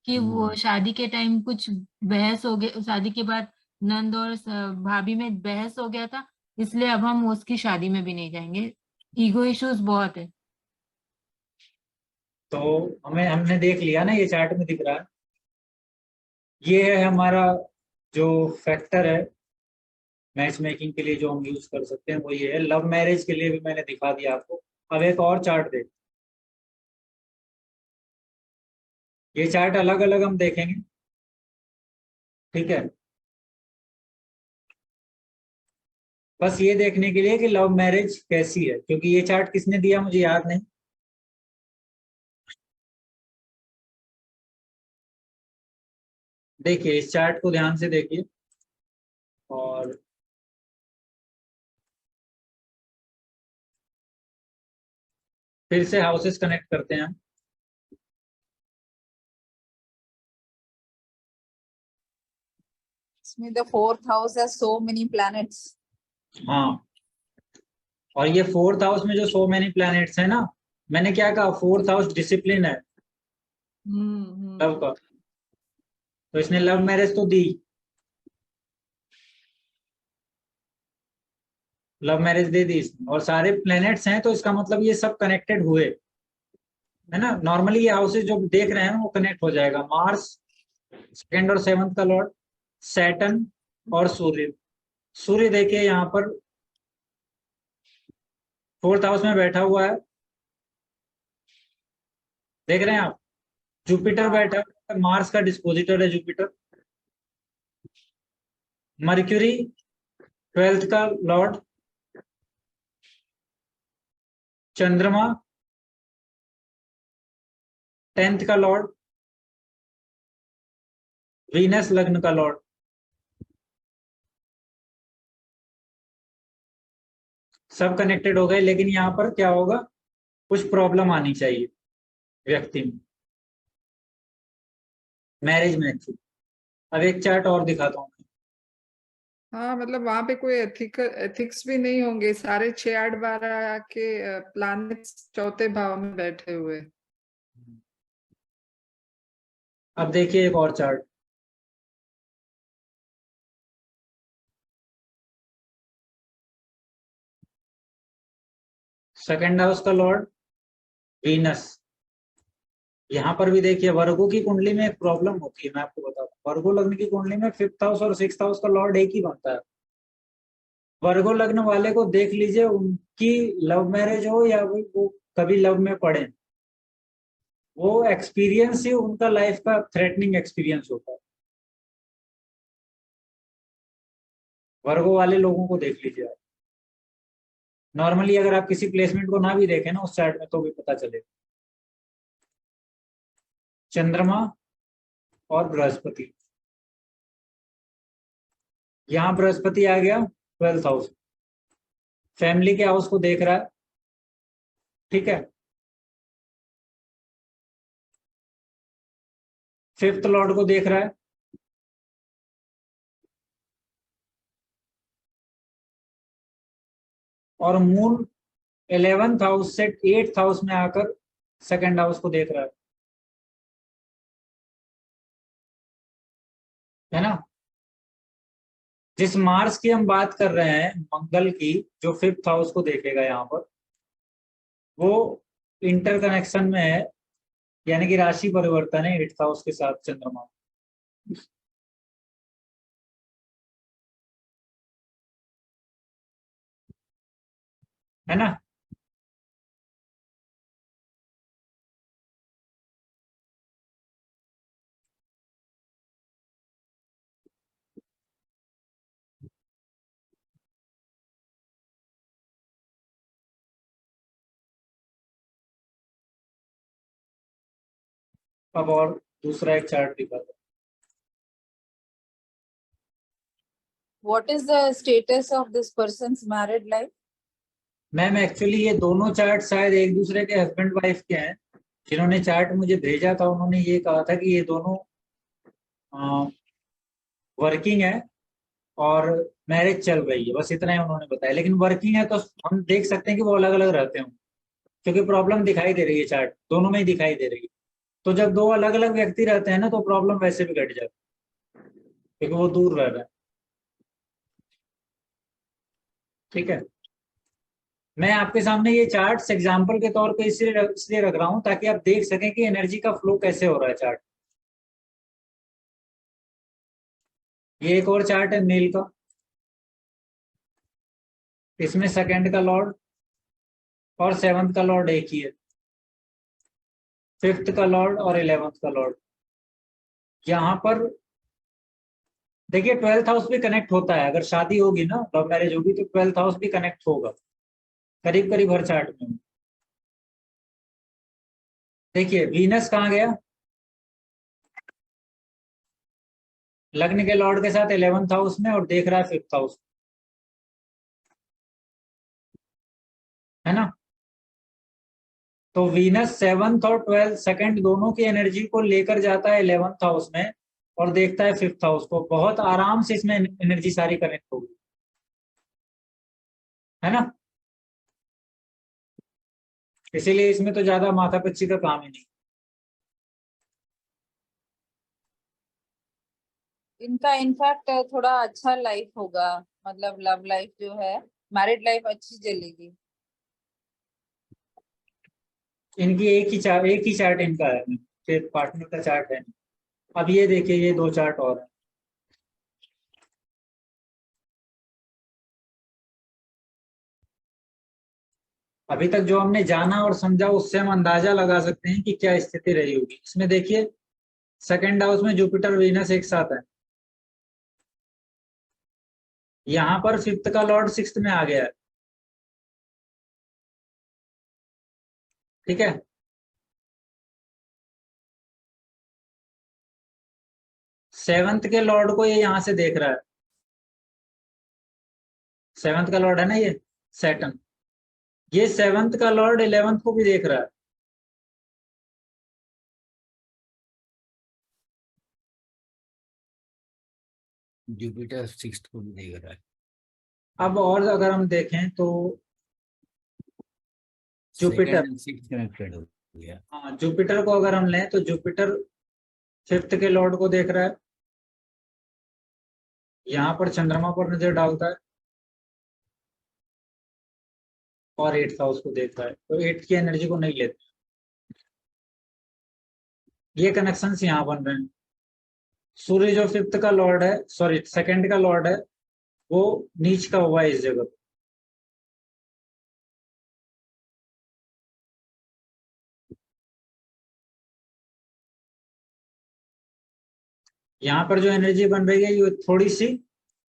S4: कि वो शादी के टाइम कुछ बहस हो गई, शादी के बाद नंद और भाभी में बहस हो गया था, इसलिए अब हम उसकी शादी में भी नहीं जाएंगे। ईगो इश्यूज बहुत है।
S1: तो हमने देख लिया ना, ये चार्ट में दिख रहा है। ये है हमारा जो फैक्टर है मैच मेकिंग के लिए जो हम यूज कर सकते हैं वो ये है। लव मैरिज के लिए भी मैंने दिखा दिया आपको। अब एक और चार्ट देख, ये चार्ट अलग अलग हम देखेंगे, ठीक है। बस ये देखने के लिए कि लव मैरिज कैसी है, क्योंकि ये चार्ट किसने दिया मुझे याद नहीं। देखिए इस चार्ट को ध्यान से देखिए और फिर से हाउसेस कनेक्ट करते हैं हम।
S7: इसमें the fourth house has so many planets.
S1: हाँ, और ये फोर्थ हाउस में जो सो मेनी प्लैनेट्स है ना, मैंने क्या कहा, फोर्थ हाउस डिसिप्लिन है लव का, तो इसने लव मैरिज तो दी, लव मैरिज दे दी इसने, और सारे प्लैनेट्स हैं तो इसका मतलब ये सब कनेक्टेड हुए, है ना। नॉर्मली ये हाउसेस जो देख रहे हैं वो कनेक्ट हो जाएगा। मार्स सेकंड और सेवंथ का लॉर्ड, सैटर्न और सूर्य। सूर्य देखिए यहाँ पर फोर्थ हाउस में बैठा हुआ है, देख रहे हैं आप। जुपिटर बैठा हुआ है, मार्स का डिस्पोजिटर है जुपिटर। मर्क्यूरी 12th का लॉर्ड, चंद्रमा 10th का लॉर्ड, वीनस लग्न का लॉर्ड। सब कनेक्टेड हो गए, लेकिन यहाँ पर क्या होगा, कुछ प्रॉब्लम आनी चाहिए व्यक्ति में, मैरिज में एक्चुअली। अब एक चार्ट और दिखाता हूँ।
S5: हाँ मतलब वहां पे कोई एथिक्स भी नहीं होंगे, सारे 6, 8, 12 के प्लैनेट्स चौथे भाव में बैठे हुए।
S1: अब देखिए एक और चार्ट, सेकंड हाउस का लॉर्ड वीनस। यहाँ पर भी देखिए वर्गो की कुंडली में एक प्रॉब्लम होती है, मैं आपको बताता हूँ। वर्गो लग्न की कुंडली में 5th हाउस और 6th हाउस का लॉर्ड एक ही बनता है। वर्गो लग्न वाले को देख लीजिए, उनकी लव मैरिज हो या वो कभी लव में पड़े, वो एक्सपीरियंस ही उनका लाइफ का थ्रेटनिंग एक्सपीरियंस होता है। वर्गो वाले लोगों को देख लीजिए आप। नॉर्मली अगर आप किसी प्लेसमेंट को ना भी देखें ना उस चार्ट में, तो भी पता चलेगा। चंद्रमा और बृहस्पति, यहाँ बृहस्पति आ गया 12th हाउस, फैमिली के हाउस को देख रहा है, ठीक है। 5th लॉर्ड को देख रहा है, और मून 11th हाउस से 8th हाउस में आकर सेकंड हाउस को देख रहा है ना। जिस मार्स की हम बात कर रहे हैं, मंगल की, जो 5th हाउस को देखेगा यहाँ पर, वो इंटरकनेक्शन में है, यानी कि राशि परिवर्तन है 8th हाउस के साथ चंद्रमा, है ना। अब और दूसरा एक चार्ट दिखाता हूं।
S7: What is the status of this person's married life?
S1: Ma'am actually ये दोनों चार्ट शायद एक दूसरे के हस्बैंड वाइफ के हैं। जिन्होंने चार्ट मुझे भेजा था उन्होंने ये कहा था कि ये दोनों वर्किंग है और मैरिज चल रही है, बस इतना ही उन्होंने बताया। लेकिन वर्किंग है तो हम देख सकते हैं कि वो अलग अलग रहते हैं, क्योंकि प्रॉब्लम दिखाई दे रही है, चार्ट दोनों में ही दिखाई दे रही है। तो जब दो अलग अलग व्यक्ति रहते हैं ना, तो प्रॉब्लम वैसे भी घट जाती है, क्योंकि वो दूर रह रहे हैं, ठीक है। मैं आपके सामने ये चार्ट्स एग्जाम्पल के तौर पे इसलिए रख रहा हूं ताकि आप देख सकें कि एनर्जी का फ्लो कैसे हो रहा है चार्ट। ये एक और चार्ट है मेल का, इसमें सेकंड का लॉर्ड और सेवंथ का लॉर्ड एक ही है, फिफ्थ का लॉर्ड और 11th का लॉर्ड। यहाँ पर देखिए 12th हाउस भी कनेक्ट होता है, अगर शादी होगी ना, लव मैरिज होगी तो 12th हाउस भी कनेक्ट होगा करीब करीब हर चार्ट में। देखिए वीनस कहाँ गया, लग्न के लॉर्ड के साथ 11th हाउस में और देख रहा है 5th हाउस, है ना। तो वीनस 7th और 12th सेकंड दोनों की एनर्जी को लेकर जाता है 11th हाउस में और देखता है 5th हाउस को, बहुत आराम से इसमें एनर्जी सारी कनेक्ट होगी, है ना। इसीलिए इसमें तो ज्यादा माथापच्ची का काम ही नहीं।
S7: इनका इनफैक्ट थोड़ा अच्छा लाइफ होगा, मतलब लव लाइफ जो है, मैरिड लाइफ अच्छी चलेगी।
S1: इनकी एक ही चार्ट इनका है, फिर पार्टनर का चार्ट है। अब ये देखिए ये दो चार्ट और है। अभी तक जो हमने जाना और समझा उससे हम अंदाजा लगा सकते हैं कि क्या स्थिति रही होगी। इसमें देखिए सेकंड हाउस में जुपिटर वीनस एक साथ है, यहाँ पर 5th का लॉर्ड 6th में आ गया है, ठीक है। सेवंथ के लॉर्ड को ये यहां से देख रहा है, 7th का लॉर्ड है ना ये सैटर्न, ये 7th का लॉर्ड 11th को भी देख रहा है।
S9: जुपिटर 6th को भी देख रहा है।
S1: अब और अगर हम देखें तो Jupiter,
S9: 2nd and 6th connected हो गया।
S1: हाँ जुपिटर को अगर हम लें तो जुपिटर 5th के लॉर्ड को देख रहा है, यहाँ पर चंद्रमा पर नजर डालता है और 8th हाउस को देख रहा है, तो 8th की एनर्जी को नहीं लेता। ये कनेक्शंस यहाँ बन रहे हैं। सूर्य जो 5th का लॉर्ड है, सॉरी 2nd का लॉर्ड है, वो नीच का हुआ है इस जगह पे। यहाँ पर जो एनर्जी बन रही है ये थोड़ी सी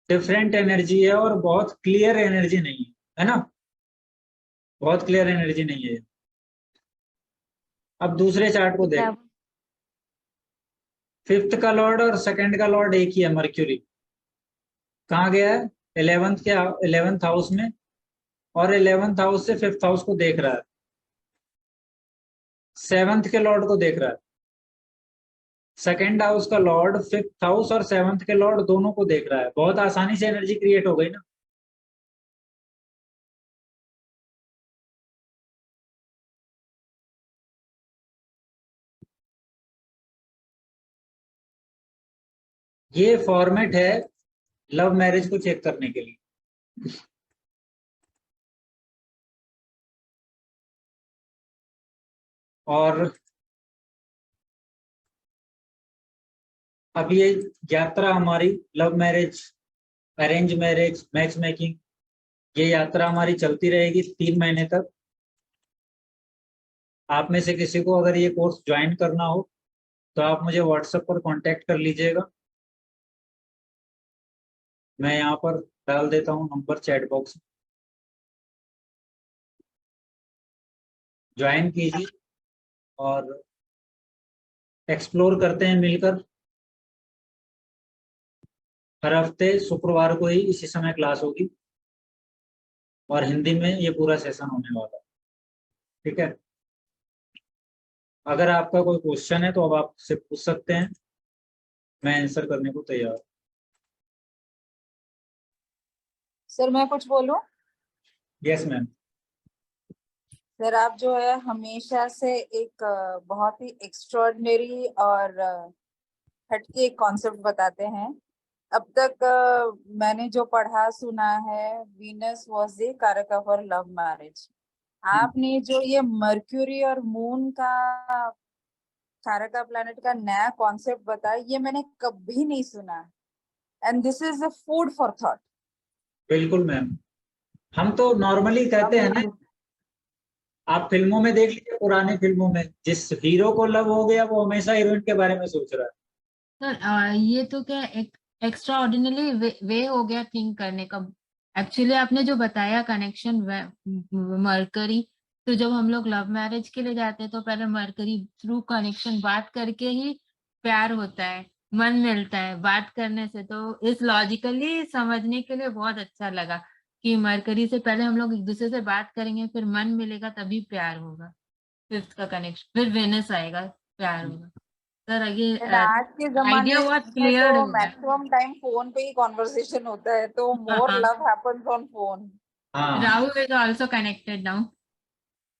S1: डिफरेंट एनर्जी है और बहुत क्लियर एनर्जी नहीं है ना, बहुत क्लियर एनर्जी नहीं है। अब दूसरे चार्ट को देख, 5th का लॉर्ड और 2nd का लॉर्ड एक ही है, मर्क्यूरी कहाँ गया है 11th हाउस में और 11th हाउस से 5th हाउस को देख रहा है, 7th के लॉर्ड को देख रहा है। 2nd हाउस का लॉर्ड 5th हाउस और 7th के लॉर्ड दोनों को देख रहा है, बहुत आसानी से एनर्जी क्रिएट हो गई ना। ये फॉर्मेट है लव मैरिज को चेक करने के लिए। और अब ये यात्रा हमारी love marriage, arrange marriage, match making, ये यात्रा हमारी चलती रहेगी 3 महीने तक। आप में से किसी को अगर ये कोर्स ज्वाइन करना हो तो आप मुझे व्हाट्सएप पर कांटेक्ट कर लीजिएगा, मैं यहाँ पर डाल देता हूँ नंबर चैट बॉक्स में, ज्वाइन कीजिए और एक्सप्लोर करते हैं मिलकर। हर हफ्ते शुक्रवार को ही इसी समय क्लास होगी और हिंदी में ये पूरा सेशन होने वाला है, ठीक है। अगर आपका कोई क्वेश्चन है तो अब आप से पूछ सकते हैं, मैं आंसर करने को तैयार हूँ।
S7: सर मैं कुछ बोलूं?
S1: Yes ma'am.
S7: सर आप जो है हमेशा से एक बहुत ही एक्स्ट्रॉर्डिनरी और हटके कॉन्सेप्ट बताते हैं। अब तक मैंने जो पढ़ा सुना है, वीनस वाज द कारक फॉर लव मैरिज। आपने जो ये मर्क्यूरी और मून का कारका प्लैनेट का नया कॉन्सेप्ट बताया, ये मैंने कभी नहीं सुना, and this is a food for thought.
S1: बिल्कुल मैम, हम तो नॉर्मली कहते हैं ना, आप फिल्मों में देख लीजिए, पुराने फिल्मों में जिस हीरो को लव हो गया वो हमेशा हीरोइन के बारे में सोच रहा है।
S4: सर ये तो क्या एक एक्स्ट्रा ऑर्डिनरी वे हो गया थिंक करने का। एक्चुअली आपने जो बताया कनेक्शन मरकरी, तो जब हम लोग लव मैरिज के लिए जाते हैं तो पहले मरकरी थ्रू कनेक्शन बात करके ही प्यार होता है, मन मिलता है बात करने से। तो इस लॉजिकली समझने के लिए बहुत अच्छा लगा कि मरकरी से पहले हम लोग एक दूसरे से बात करेंगे, फिर मन मिलेगा तभी प्यार होगा, फिफ्थ का कनेक्शन, फिर वेनस आएगा, प्यार होगा। सर ये
S7: And आज के जमाने
S4: आइडिया बहुत
S7: में
S4: क्लियर
S7: तो
S4: हो गया।
S7: मैक्सिमम टाइम फोन पे ही कॉन्वर्सेशन होता है, तो more love happens on phone.
S1: हाँ,
S4: Rahul is also connected now.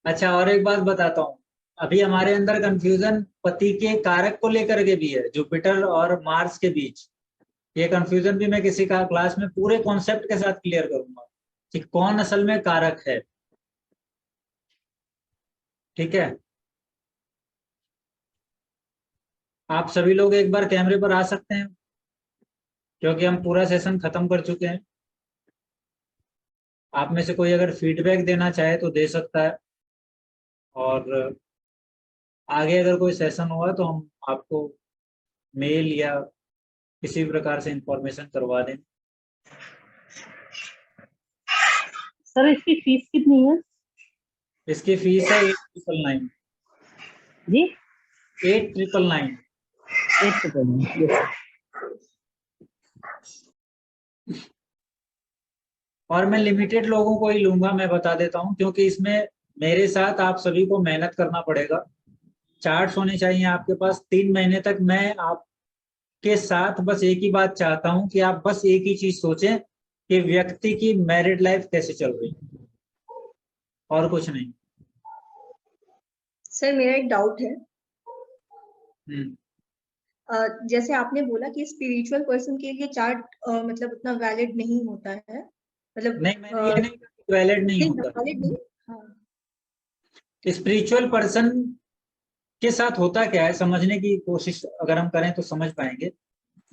S1: अच्छा और एक बात बताता हूँ, अभी हमारे अंदर कंफ्यूजन पति के कारक को लेकर के भी है, जुपिटर और मार्स के बीच। ये कंफ्यूजन भी मैं किसी का क्लास में पूरे कॉन्सेप्ट के साथ क्लियर करूंगा कि कौन असल में कारक है। ठीक है, आप सभी लोग एक बार कैमरे पर आ सकते हैं, क्योंकि हम पूरा सेशन खत्म कर चुके हैं। आप में से कोई अगर फीडबैक देना चाहे तो दे सकता है, और आगे अगर कोई सेशन हुआ तो हम आपको मेल या किसी भी प्रकार से इंफॉर्मेशन करवा दें।
S6: सर इसकी फीस कितनी है?
S1: इसकी फीस है 8,999।
S6: जी
S1: 8,999।
S6: 8,999।
S1: और मैं लिमिटेड लोगों को ही लूंगा, मैं बता देता हूं, क्योंकि इसमें मेरे साथ आप सभी को मेहनत करना पड़ेगा। चार्ट्स होने चाहिए आपके पास 3 महीने तक। मैं आपके साथ बस एक ही बात चाहता हूं कि आप बस एक ही चीज सोचें कि व्यक्ति की मैरिड लाइफ कैसे चल रही है, और कुछ नहीं।
S10: सर मेरा एक डाउट है,
S1: हम्म,
S10: जैसे आपने बोला कि स्पिरिचुअल पर्सन के लिए चार्ट मतलब उतना वैलिड नहीं होता है, मतलब
S1: नहीं, मैंने ये नहीं कहा वैलिड नहीं
S10: नहीं
S1: होता।
S10: वैलिड नहीं। हाँ
S1: स्पिरिचुअल पर्सन के साथ होता क्या है, समझने की कोशिश अगर हम करें तो समझ पाएंगे।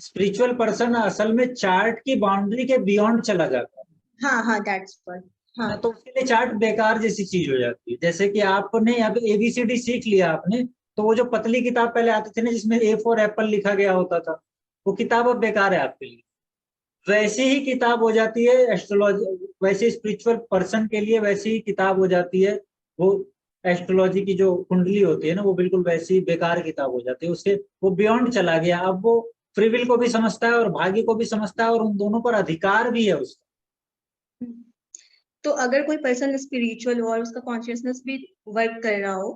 S1: स्पिरिचुअल पर्सन असल में चार्ट की बाउंड्री के बियॉन्ड चला जाता है।
S10: हाँ हाँ दैट्स व्हाट। हाँ
S1: तो उसके लिए चार्ट बेकार जैसी चीज हो जाती है। जैसे कि आपने अब ABCD सीख लिया आपने, तो वो जो पतली किताब पहले आती थी ना जिसमें A फॉर एप्पल लिखा गया होता था, वो किताब अब बेकार है आपके लिए। वैसी ही किताब हो जाती है एस्ट्रोलॉजी, वैसे स्पिरिचुअल पर्सन के लिए वैसी ही किताब हो जाती है वो। एस्ट्रोलॉजी की जो कुंडली होती है ना, वो बिल्कुल वैसी बेकार किताब हो जाती है। उसके वो बियॉन्ड चला गया। अब वो फ्री विल को भी समझता है और भाग्य को भी समझता है, और उन दोनों पर अधिकार भी है उसका।
S10: तो अगर कोई पर्सन स्पिरिचुअल हो और उसका कॉन्शियसनेस भी वर्क कर रहा हो,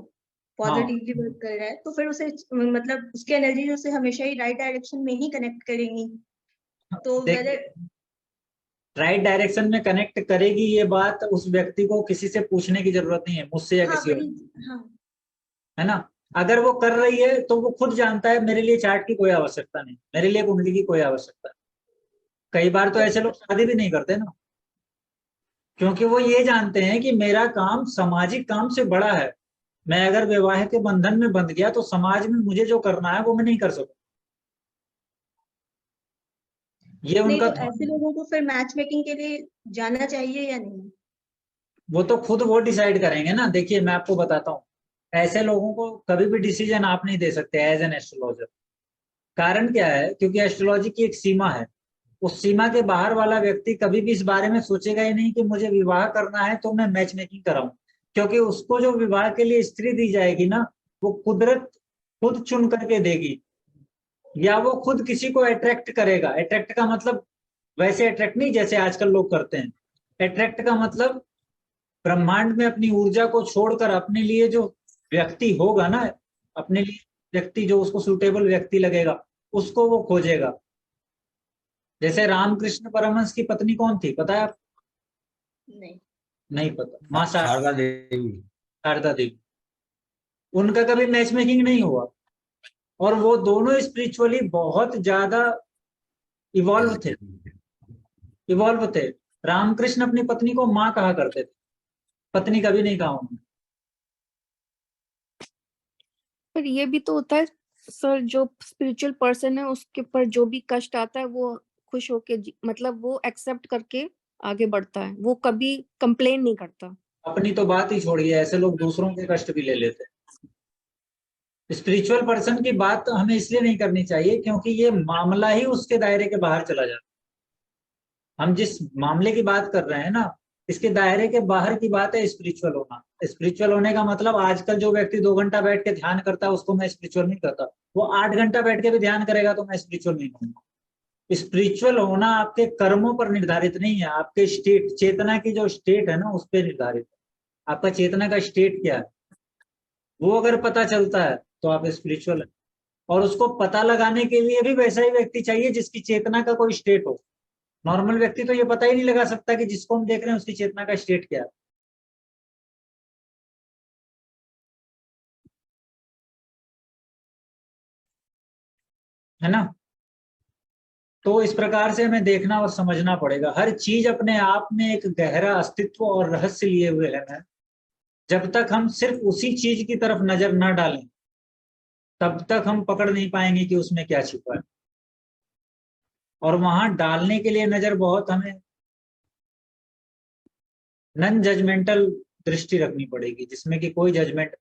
S10: पॉजिटिवली वर्क कर रहा है, तो फिर उसे मतलब उसकी एनर्जी उसे हमेशा ही राइट डायरेक्शन में ही कनेक्ट करेंगी। तो वेदर
S1: राइट डायरेक्शन में कनेक्ट करेगी, ये बात उस व्यक्ति को किसी से पूछने की जरूरत नहीं है, मुझसे या
S10: हाँ
S1: किसी और,
S10: वही हाँ
S1: है ना। अगर वो कर रही है तो वो खुद जानता है मेरे लिए चार्ट की कोई आवश्यकता नहीं, मेरे लिए कुंडली की कोई आवश्यकता नहीं। कई बार तो ऐसे लोग शादी भी नहीं करते ना, क्योंकि वो ये जानते हैं कि मेरा काम सामाजिक काम से बड़ा है। मैं अगर विवाह के बंधन में बंध गया तो समाज में मुझे जो करना है वो मैं नहीं कर सकूं। ये
S10: नहीं,
S1: उनका
S10: तो ऐसे लोगों को फिर मैच मेकिंग के लिए जाना चाहिए या नहीं?
S1: वो तो खुद वो डिसाइड करेंगे ना। देखिए मैं आपको बताता हूँ, ऐसे लोगों को कभी भी डिसीजन आप नहीं दे सकते एज एन एस्ट्रोलॉजर। कारण क्या है, क्योंकि एस्ट्रोलॉजी की एक सीमा है। उस सीमा के बाहर वाला व्यक्ति कभी भी इस बारे में सोचेगा ही नहीं कि मुझे विवाह करना है तो मैं मैच मेकिंग कराऊं, क्योंकि उसको जो विवाह के लिए स्त्री दी जाएगी ना, वो कुदरत खुद चुन करके देगी, या वो खुद किसी को अट्रैक्ट करेगा। अट्रैक्ट का मतलब वैसे अट्रैक्ट नहीं जैसे आजकल लोग करते हैं। अट्रैक्ट का मतलब ब्रह्मांड में अपनी ऊर्जा को छोड़कर अपने लिए जो व्यक्ति होगा ना, अपने लिए व्यक्ति जो उसको सूटेबल व्यक्ति लगेगा, उसको वो खोजेगा। जैसे रामकृष्ण परमहंस की पत्नी कौन थी पता है आप?
S10: नहीं
S1: नहीं पता। माँ
S9: शारदा देवी।
S1: शारदा देवी। उनका कभी मैच मेकिंग नहीं हुआ, और वो दोनों स्पिरिचुअली बहुत ज्यादा इवॉल्व थे। रामकृष्ण अपनी पत्नी को माँ कहा करते थे, पत्नी कभी नहीं कहा उन्होंने।
S2: पर ये भी तो होता है सर, जो स्पिरिचुअल पर्सन है उसके ऊपर जो भी कष्ट आता है वो खुश होके मतलब वो एक्सेप्ट करके आगे बढ़ता है, वो कभी कंप्लेन नहीं करता।
S1: अपनी तो बात ही छोड़िए, ऐसे लोग दूसरों के कष्ट भी ले लेते हैं। स्पिरिचुअल पर्सन की बात तो हमें इसलिए नहीं करनी चाहिए क्योंकि ये मामला ही उसके दायरे के बाहर चला जाता है। हम जिस मामले की बात कर रहे हैं ना, इसके दायरे के बाहर की बात है स्पिरिचुअल होना। स्पिरिचुअल होने का मतलब आजकल जो व्यक्ति 2 घंटा बैठ के ध्यान करता है उसको मैं स्पिरिचुअल नहीं कहता, वो 8 घंटा बैठ के भी ध्यान करेगा तो मैं स्पिरिचुअल नहीं कहूंगा। स्पिरिचुअल होना आपके कर्मों पर निर्धारित नहीं है, आपके स्टेट, चेतना की जो स्टेट है ना उस पर निर्धारित है। आपका चेतना का स्टेट क्या है वो अगर पता चलता है तो आप स्पिरिचुअल है। और उसको पता लगाने के लिए भी वैसा ही व्यक्ति चाहिए जिसकी चेतना का कोई स्टेट हो। नॉर्मल व्यक्ति तो ये पता ही नहीं लगा सकता कि जिसको हम देख रहे हैं उसकी चेतना का स्टेट क्या है ना। तो इस प्रकार से हमें देखना और समझना पड़ेगा। हर चीज अपने आप में एक गहरा अस्तित्व और रहस्य लिए हुए है। जब तक हम सिर्फ उसी चीज की तरफ नजर न डालें तब तक हम पकड़ नहीं पाएंगे कि उसमें क्या छिपा है। और वहां डालने के लिए नजर बहुत हमें नॉन जजमेंटल दृष्टि रखनी पड़ेगी, जिसमें कि कोई जजमेंट